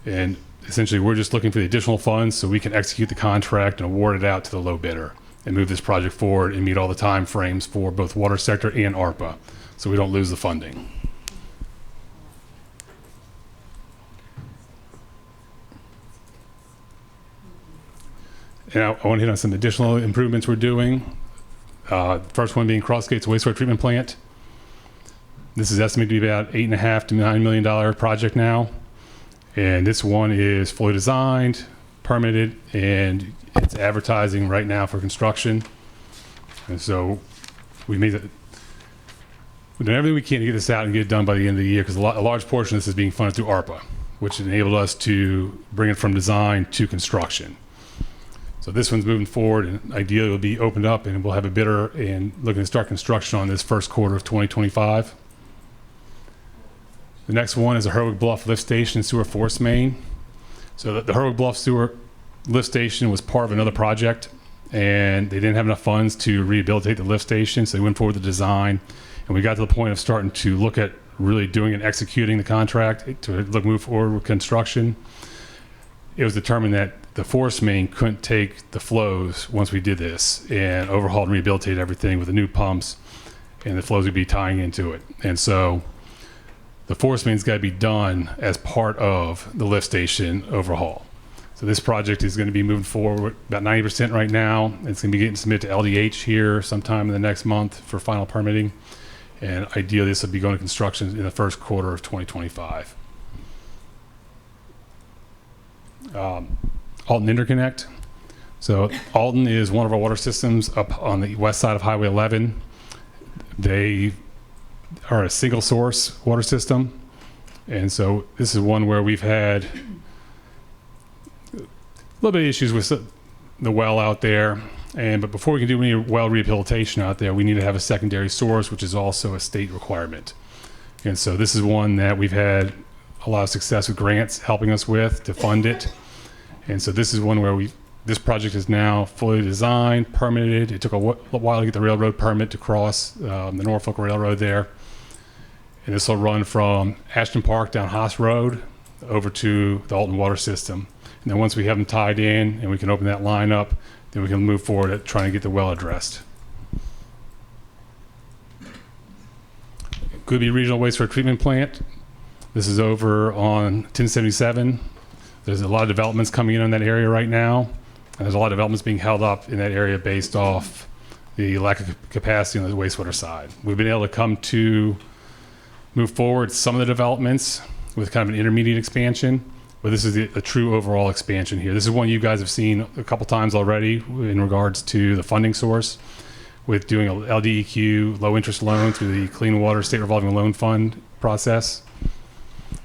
And essentially we're just looking for the additional funds so we can execute the contract and award it out to the low bidder and move this project forward and meet all the time frames for both water sector and ARPA, so we don't lose the funding. And I want to hit on some additional improvements we're doing. First one being Crossgate's wastewater treatment plant. This is estimated to be about $8.5 to $9 million project now. And this one is fully designed, permitted, and it's advertising right now for construction. And so we've done everything we can to get this out and get it done by the end of the year, because a large portion of this is being funded through ARPA, which enabled us to bring it from design to construction. So this one's moving forward, and ideally will be opened up, and we'll have a bidder and looking to start construction on this first quarter of 2025. The next one is a Herwig Bluff Lift Station and Sewer Force Main. So the Herwig Bluff Sewer Lift Station was part of another project, and they didn't have enough funds to rehabilitate the lift station, so they went forward with the design. And we got to the point of starting to look at really doing and executing the contract to move forward with construction. It was determined that the force main couldn't take the flows once we did this, and overhauled and rehabilitated everything with the new pumps, and the flows would be tying into it. And so the force main's got to be done as part of the lift station overhaul. So this project is going to be moving forward about 90% right now. It's going to be getting submitted to LDH here sometime in the next month for final permitting. And ideally, this will be going to construction in the first quarter of 2025. Alton Interconnect. So Alton is one of our water systems up on the west side of Highway 11. They are a single source water system. And so this is one where we've had a little bit of issues with the well out there. But before we can do any well rehabilitation out there, we need to have a secondary source, which is also a state requirement. And so this is one that we've had a lot of success with grants helping us with to fund it. And so this is one where this project is now fully designed, permitted. It took a while to get the railroad permit to cross the Norfolk Railroad there. And this will run from Ashton Park down Haas Road over to the Alton water system. And then once we have them tied in and we can open that line up, then we can move forward at trying to get the well addressed. Goodby Regional Wastewater Treatment Plant. This is over on 1077. There's a lot of developments coming in that area right now. And there's a lot of developments being held up in that area based off the lack of capacity on the wastewater side. We've been able to move forward some of the developments with kind of an intermediate expansion, but this is a true overall expansion here. This is one you guys have seen a couple times already in regards to the funding source with doing a LDEQ, low interest loan through the Clean Water State Revolving Loan Fund process.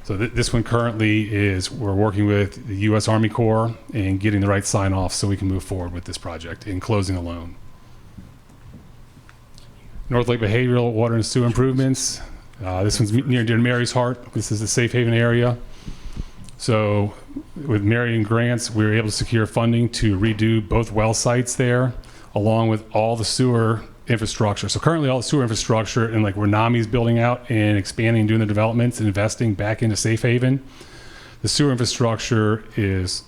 So this one currently we're working with the U.S. Army Corps and getting the right sign off so we can move forward with this project and closing the loan. North Lake Behavioral Water and Sewer Improvements. This one's near and dear to Mary's heart. This is the safe haven area. So with Marion grants, we were able to secure funding to redo both well sites there, along with all the sewer infrastructure. So currently all the sewer infrastructure and like where NAMI's building out and expanding, doing the developments and investing back into safe haven, the sewer infrastructure is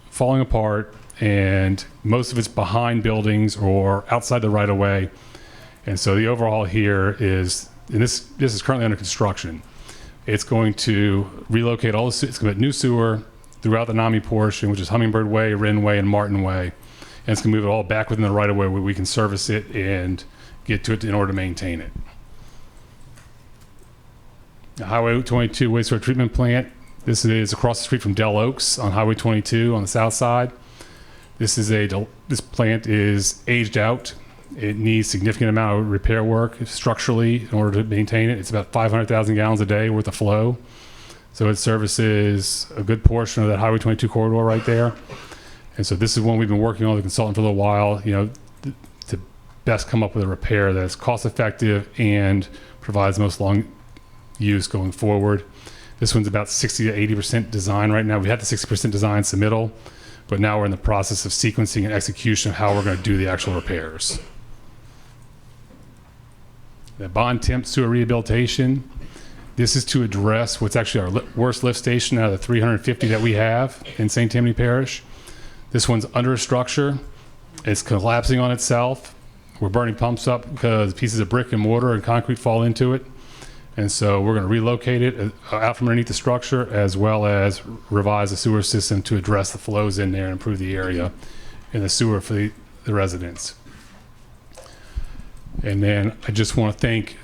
falling apart and most of it's behind buildings or outside the right of way. And so the overhaul here is, and this is currently under construction. It's going to relocate all the, it's going to put new sewer throughout the NAMI portion, which is Hummingbird Way, Wren Way, and Martin Way. And it's going to move it all back within the right of way where we can service it and get to it in order to maintain it. The Highway 22 wastewater treatment plant. This is across the street from Del Oaks on Highway 22 on the south side. This plant is aged out. It needs significant amount of repair work structurally in order to maintain it. It's about 500,000 gallons a day worth of flow. So it services a good portion of that Highway 22 corridor right there. And so this is one we've been working on with the consultant for a little while, to best come up with a repair that's cost effective and provides the most long use going forward. This one's about 60 to 80% design right now. We had the 60% design submittal, but now we're in the process of sequencing and execution of how we're going to do the actual repairs. The Bond Temp Sewer Rehabilitation. This is to address what's actually our worst lift station out of the 350 that we have in St. Tammany Parish. This one's under a structure. It's collapsing on itself. We're burning pumps up because pieces of brick and mortar and concrete fall into it. And so we're going to relocate it out from underneath the structure, as well as revise the sewer system to address the flows in there and improve the area in the sewer for the residents. And then I just want to thank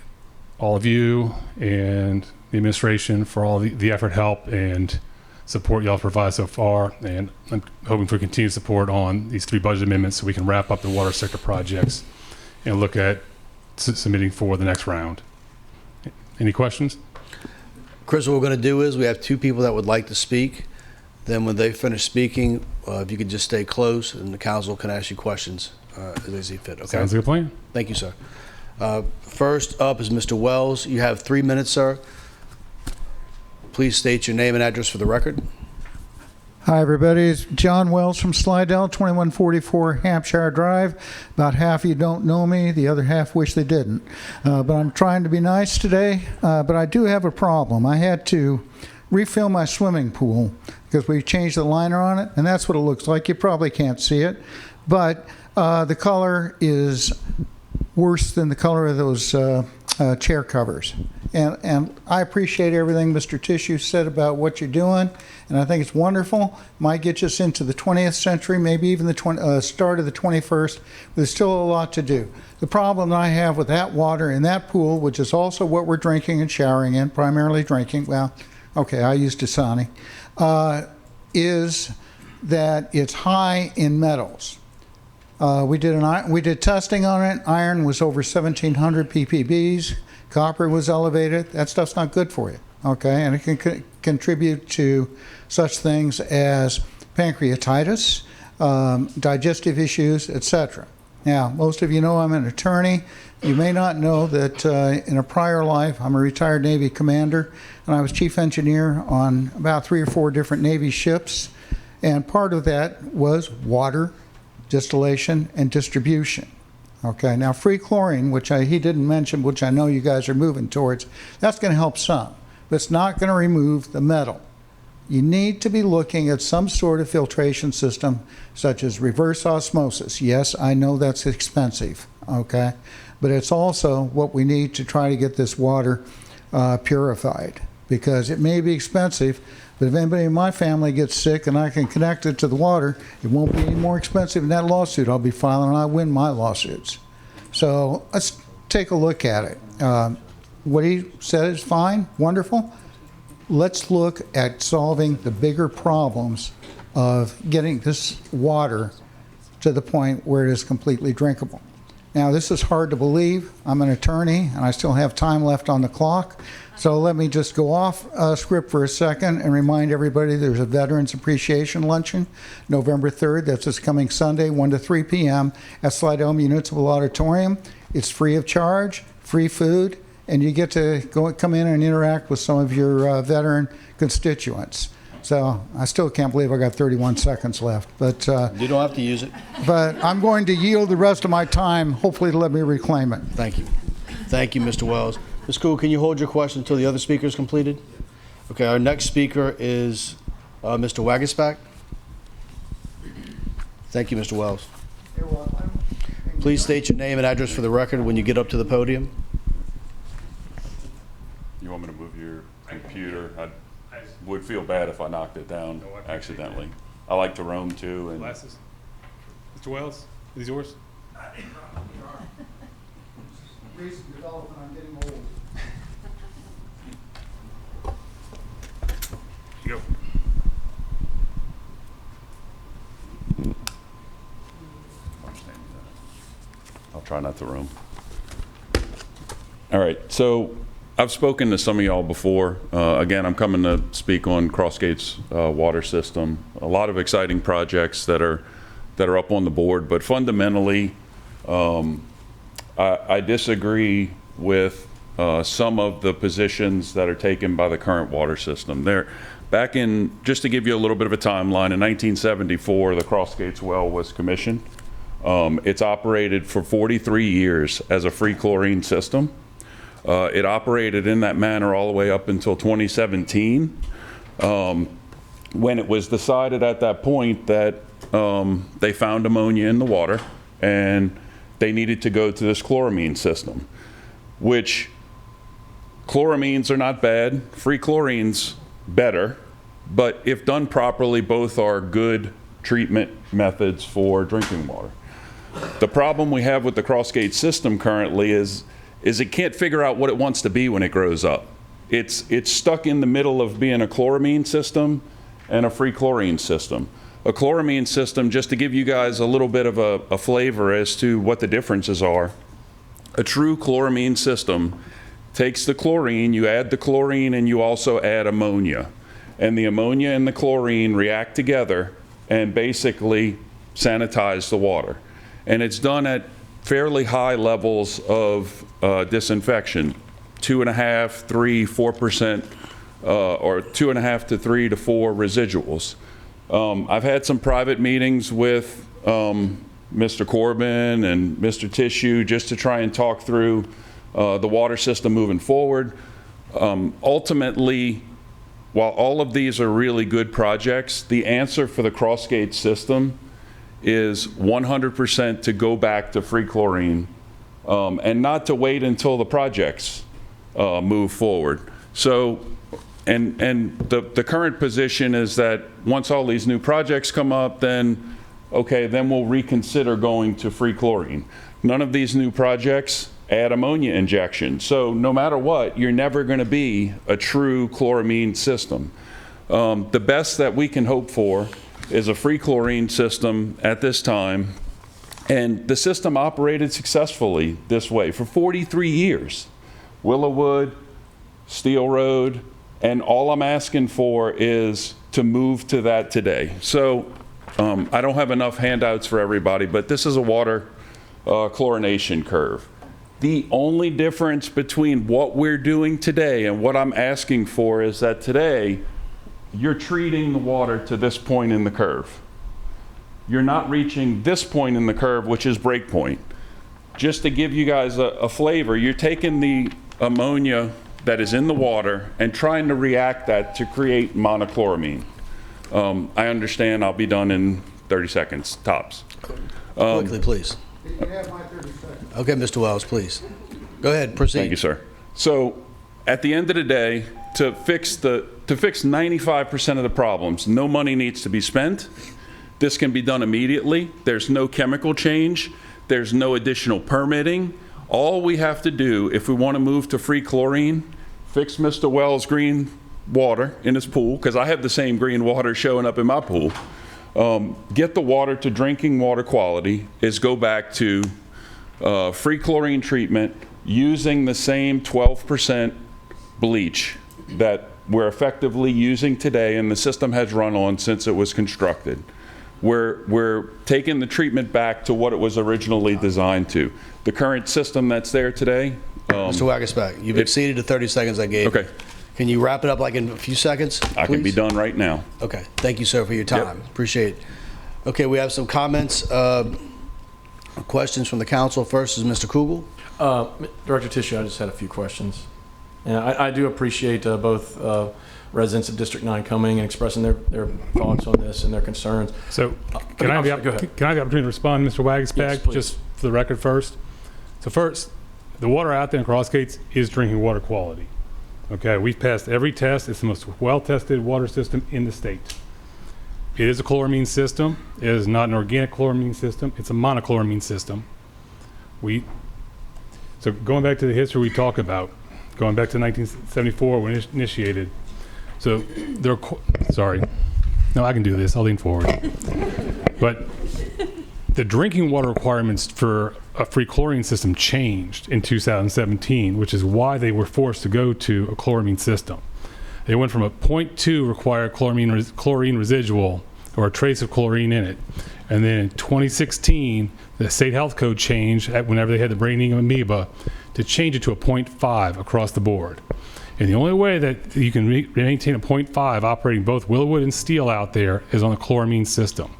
all of you and the administration for all the effort, help, and support y'all provide so far. And I'm hoping for continued support on these 3 budget amendments so we can wrap up the water sector projects and look at submitting for the next round. Any questions? Chris, what we're going to do is we have 2 people that would like to speak. Then when they finish speaking, if you could just stay close and the council can ask you questions as they see fit, okay? Sounds like a plan. Thank you, sir. First up is Mr. Wells. You have 3 minutes, sir. Please state your name and address for the record. Hi, everybody. It's John Wells from Slidell, 2144 Hampshire Drive. About half of you don't know me. The other half wish they didn't. But I'm trying to be nice today. But I do have a problem. I had to refill my swimming pool because we changed the liner on it, and that's what it looks like. You probably can't see it. But the color is worse than the color of those chair covers. And I appreciate everything Mr. Tissue said about what you're doing, and I think it's wonderful. Might get us into the 20th century, maybe even the start of the 21st. But there's still a lot to do. The problem I have with that water in that pool, which is also what we're drinking and showering in, primarily drinking, well, okay, I use Dasani, is that it's high in metals. We did testing on it. Iron was over 1,700 ppbs. Copper was elevated. That stuff's not good for you, okay? And it can contribute to such things as pancreatitis, digestive issues, etc. Now, most of you know I'm an attorney. You may not know that in a prior life, I'm a retired Navy commander, and I was chief engineer on about 3 or 4 different Navy ships. And part of that was water distillation and distribution. Okay, now free chlorine, which he didn't mention, which I know you guys are moving towards, that's going to help some, but it's not going to remove the metal. You need to be looking at some sort of filtration system, such as reverse osmosis. Yes, I know that's expensive, okay, but it's also what we need to try to get this water purified, because it may be expensive, but if anybody in my family gets sick and I can connect it to the water, it won't be any more expensive than that lawsuit I'll be filing when I win my lawsuits. So let's take a look at it. What he said is fine, wonderful. Let's look at solving the bigger problems of getting this water to the point where it is completely drinkable. Now, this is hard to believe. I'm an attorney, and I still have time left on the clock. So let me just go off script for a second and remind everybody there's a Veterans Appreciation Luncheon, November 3rd. That's this coming Sunday, 1 to 3 p.m. at Slidell Municipal Auditorium. It's free of charge, free food, and you get to come in and interact with some of your veteran constituents. So I still can't believe I got 31 seconds left. But You don't have to use it. but I'm going to yield the rest of my time, hopefully to let me reclaim it. Thank you. Thank you, Mr. Wells. Ms. Cool, can you hold your question until the other speaker is completed? Okay, our next speaker is Mr. Wagasback. Thank you, Mr. Wells. You're welcome. Please state your name and address for the record when you get up to the podium. You want me to move your computer? I would feel bad if I knocked it down accidentally. I like to roam too. And Glasses. Mr. Wells, are these yours? Recent development, I'm getting old. Go. I'll try not to roam. All right, so I've spoken to some of y'all before. Again, I'm coming to speak on Crossgate's water system. A lot of exciting projects that are up on the board, but fundamentally, I disagree with some of the positions that are taken by the current water system. Back in, just to give you a little bit of a timeline, in 1974, the Crossgates well was commissioned. It's operated for 43 years as a free chlorine system. It operated in that manner all the way up until 2017, when it was decided at that point that they found ammonia in the water and they needed to go to this chloramine system, which chloramines are not bad, free chlorine's better, but if done properly, both are good treatment methods for drinking water. The problem we have with the Crossgate system currently is it can't figure out what it wants to be when it grows up. It's stuck in the middle of being a chloramine system and a free chlorine system. A chloramine system, just to give you guys a little bit of a flavor as to what the differences are, a true chloramine system takes the chlorine, you add the chlorine, and you also add ammonia. and the ammonia and the chlorine react together and basically sanitize the water. And it's done at fairly high levels of disinfection, 2.5%, 3%, 4%, or 2.5 to 3 to 4 residuals. I've had some private meetings with Mr. Corbin and Mr. Tissue just to try and talk through the water system moving forward. Ultimately, while all of these are really good projects, the answer for the Crossgate system is 100% to go back to free chlorine and not to wait until the projects move forward. So, and the current position is that once all these new projects come up, then, okay, then we'll reconsider going to free chlorine. None of these new projects add ammonia injection. So no matter what, you're never going to be a true chloramine system. The best that we can hope for is a free chlorine system at this time. And the system operated successfully this way for 43 years. Willowwood, Steel Road, and all I'm asking for is to move to that today. So I don't have enough handouts for everybody, but this is a water chlorination curve. The only difference between what we're doing today and what I'm asking for is that today you're treating the water to this point in the curve. You're not reaching this point in the curve, which is break point. Just to give you guys a flavor, you're taking the ammonia that is in the water and trying to react that to create monochloramine. I understand. I'll be done in 30 seconds, tops. Quickly, please. You have my 30 seconds. Okay, Mr. Wells, please. Go ahead, proceed. Thank you, sir. So at the end of the day, to fix 95% of the problems, no money needs to be spent. This can be done immediately. There's no chemical change. There's no additional permitting. All we have to do, if we want to move to free chlorine, fix Mr. Wells' green water in his pool, because I have the same green water showing up in my pool. Get the water to drinking water quality, is go back to free chlorine treatment using the same 12% bleach that we're effectively using today and the system has run on since it was constructed. We're taking the treatment back to what it was originally designed to. The current system that's there today. Mr. Wagasback, you've exceeded the 30 seconds I gave. Okay. Can you wrap it up like in a few seconds, I can be please? done right now. Okay. Thank you, sir, for your time. Yep. Appreciate it. Okay, we have some comments, questions from the council. First is Mr. Kugel. Director Tissue, I just had a few questions. And I do appreciate both residents of District 9 coming and expressing their thoughts on this and their concerns. So can I have the opportunity to respond, Mr. Wagasback, Yes, just for the record first? So first, the water out there in Crossgates is drinking water quality. Okay, we've passed every test. It's the most well-tested water system in the state. It is a chloramine system. It is not an organic chloramine system. It's a monochloramine system. So going back to the history we talk about, going back to 1974 when it initiated. So they're, sorry, no, I can do this. I'll lean forward. But the drinking water requirements for a free chlorine system changed in 2017, which is why they were forced to go to a chloramine system. They went from a 0.2 required chlorine residual or a trace of chlorine in it. And then in 2016, the state health code changed whenever they had the brain-eating amoeba to change it to a 0.5 across the board. And the only way that you can maintain a 0.5 operating both Willowwood and Steel out there is on a chloramine system.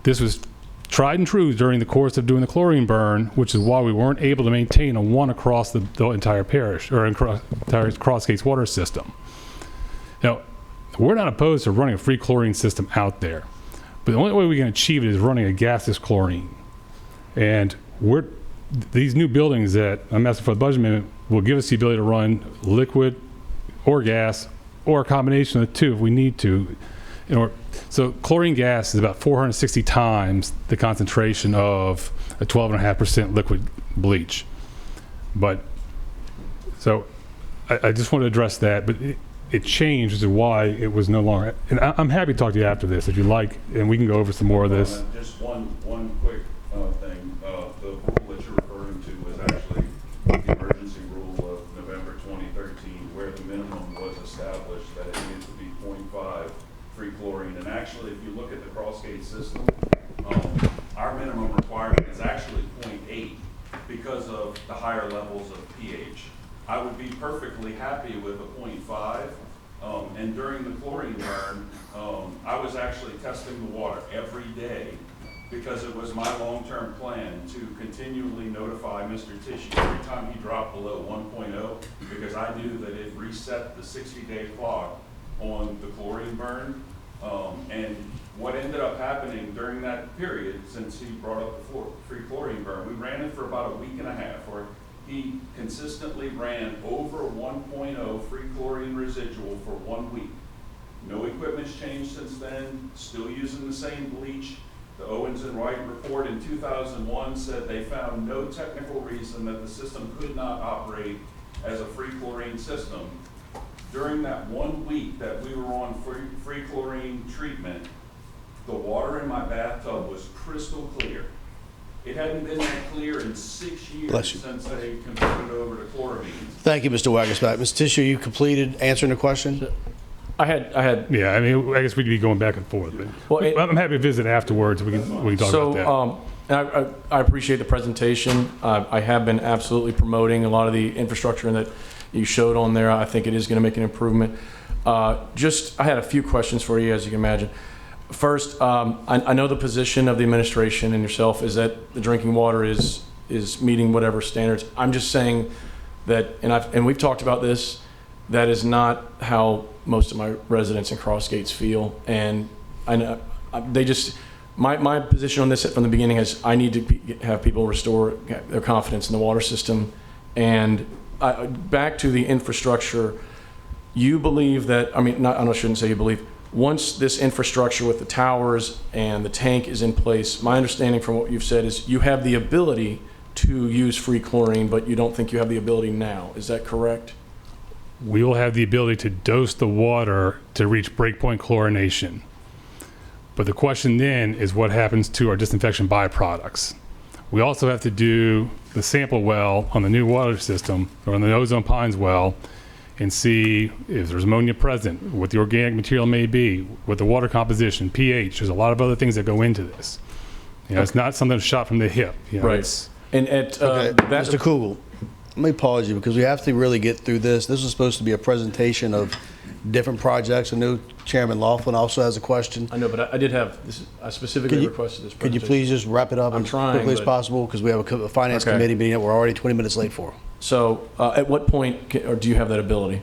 This was tried and true during the course of doing the chlorine burn, which is why we weren't able to maintain a 1 across the entire parish or entire Crossgates water system. Now, we're not opposed to running a free chlorine system out there, but the only way we can achieve it is running a gaseous chlorine. And these new buildings that I'm asking for the budget amendment will give us the ability to run liquid or gas or a combination of the two if we need to. So chlorine gas is about 460 times the concentration of a 12.5% liquid bleach. But so I just want to address that, but it changed as to why it was no longer. And I'm happy to talk to you after this if you like, and we can go over some more of this. Just one quick thing. The rule that you're referring to was actually the emergency rule of November 2013, where the minimum was established that it needed to be 0.5 free chlorine. And actually, if you look at the Crossgate system, our minimum requirement is actually 0.8 because of the higher levels of pH. I would be perfectly happy with a 0.5. And during the chlorine burn, I was actually testing the water every day because it was my long-term plan to continually notify Mr. Tishy every time he dropped below 1.0 because I knew that it reset the 60-day clock on the chlorine burn. And what ended up happening during that period, since he brought up the free chlorine burn, we ran it for about a week and a half, where he consistently ran over 1.0 free chlorine residual for 1 week. No equipment's changed since then, still using the same bleach. The Owens and Wright report in 2001 said they found no technical reason that the system could not operate as a free chlorine system. During that 1 week that we were on free chlorine treatment, the water in my bathtub was crystal clear. It hadn't been that clear in 6 years since they converted over to chloramines. Thank you, Mr. Waggersback. Mr. Tischer, you completed answering the question? I had. Yeah, I mean, I guess we could be going back and forth. But I'm happy to visit afterwards. We can talk about that. I appreciate the presentation. I have been absolutely promoting a lot of the infrastructure that you showed on there. I think it is going to make an improvement. I had a few questions for you, as you can imagine. First, I know the position of the administration and yourself is that the drinking water is meeting whatever standards. I'm just saying that, and we've talked about this, that is not how most of my residents in Crossgates feel. And I know my position on this from the beginning is I need to have people restore their confidence in the water system. And back to the infrastructure, you believe that, I shouldn't say you believe, once this infrastructure with the towers and the tank is in place, my understanding from what you've said is you have the ability to use free chlorine, but you don't think you have the ability now. Is that correct? We will have the ability to dose the water to reach breakpoint chlorination. But the question then is what happens to our disinfection byproducts. We also have to do the sample well on the new water system, or on the Ozone Pines well, and see if there's ammonia present, what the organic material may be, what the water composition, pH. There's a lot of other things that go into this. It's not something that's shot from the hip. Right. And Mr. Kugel, let me pause you because we have to really get through this. This is supposed to be a presentation of different projects. I know Chairman Laughlin also has a question. I know, but I did have this. I specifically requested this presentation. Could you please just wrap it up as quickly as possible because we have a finance committee meeting that we're already 20 minutes late for. So at what point do you have that ability?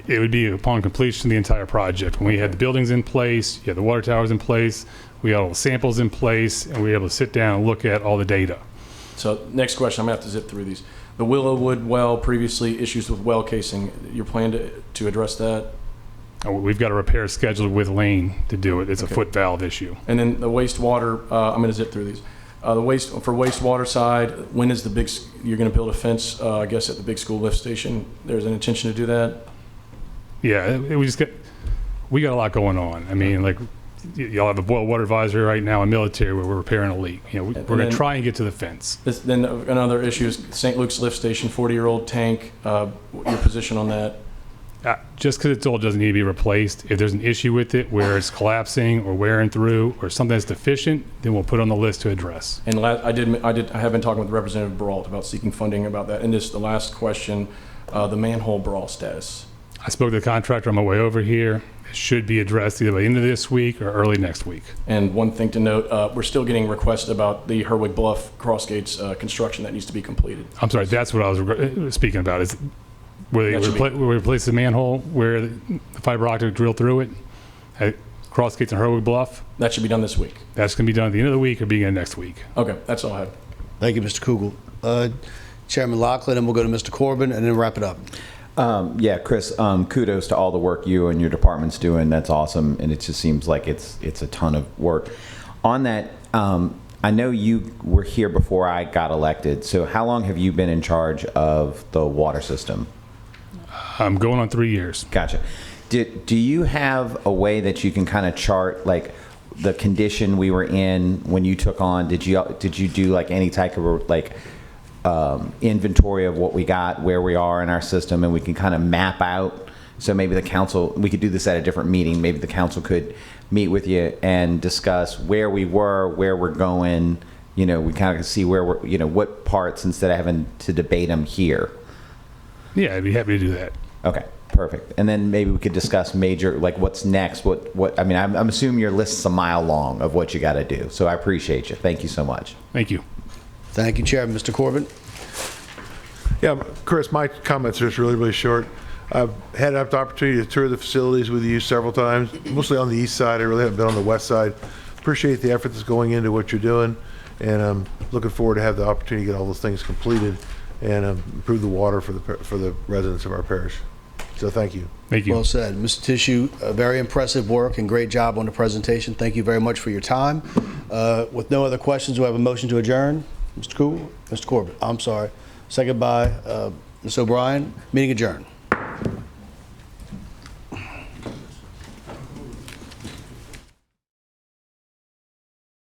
It would be upon completion of the entire project. When we had the buildings in place, you had the water towers in place, we had all the samples in place, and we were able to sit down and look at all the data. So next question, I'm going to have to zip through these. The Willowwood well, previously issues with well casing, your plan to address that? We've got a repair scheduled with Lane to do it. It's a foot valve issue. And then the wastewater, I'm going to zip through these. For wastewater side, when is you're going to build a fence, I guess, at the big school lift station? There's an intention to do that? Yeah, we got a lot going on. I mean, like, y'all have a boil water advisory right now in military where we're repairing a leak. We're going to try and get to the fence. Then another issue is St. Luke's lift station, 40-year-old tank. Your position on that? Just because it's old doesn't need to be replaced. If there's an issue with it where it's collapsing or wearing through or something that's deficient, then we'll put it on the list to address. And I have been talking with Representative Brault about seeking funding about that. And the last question, the manhole brawl status. I spoke to the contractor on my way over here. It should be addressed either by the end of this week or early next week. And one thing to note, we're still getting requests about the Herwig Bluff Crossgates construction that needs to be completed. I'm sorry, that's what I was speaking about. Is where we replace the manhole where the fiber optic drilled through it at Crossgates and Herwig Bluff. That should be done this week. That's going to be done at the end of the week or beginning of next week. Okay, that's all I have. Thank you, Mr. Kugel. Chairman Laughlin, and we'll go to Mr. Corbin and then wrap it up. Yeah, Chris, kudos to all the work you and your department's doing. That's awesome, and it just seems like it's a ton of work. On that, I know you were here before I got elected, so how long have you been in charge of the water system? I'm going on 3 years. Gotcha. Do you have a way that you can kind of chart, like, the condition we were in when you took on? Did you do, like, any type of, like, inventory of what we got, where we are in our system, and we can kind of map out So maybe the council, we could do this at a different meeting. Maybe the council could meet with you and discuss where we were, where we're going. You know, we kind of see where we're, you know, what parts, instead of having to debate them here. Yeah, I'd be happy to do that. Okay, perfect. And then maybe we could discuss major, like what's next, I mean, I'm assuming your list's a mile long of what you got to do. So I appreciate you. Thank you so much. Thank you. Thank you, Chairman. Mr. Corbett? Yeah, Chris, my comments are just really short. I've had the opportunity to tour the facilities with you several times, mostly on the east side. I really haven't been on the west side. Appreciate the effort that's going into what you're doing, and I'm looking forward to have the opportunity to get all those things completed and improve the water for the residents of our parish. So thank you. Thank you. Well said. Mr. Tissue, very impressive work and great job on the presentation. Thank you very much for your time. With no other questions, we have a motion to adjourn. Mr. Cool? Mr. Corbett, I'm sorry. Second by Ms. O'Brien. Meeting adjourned.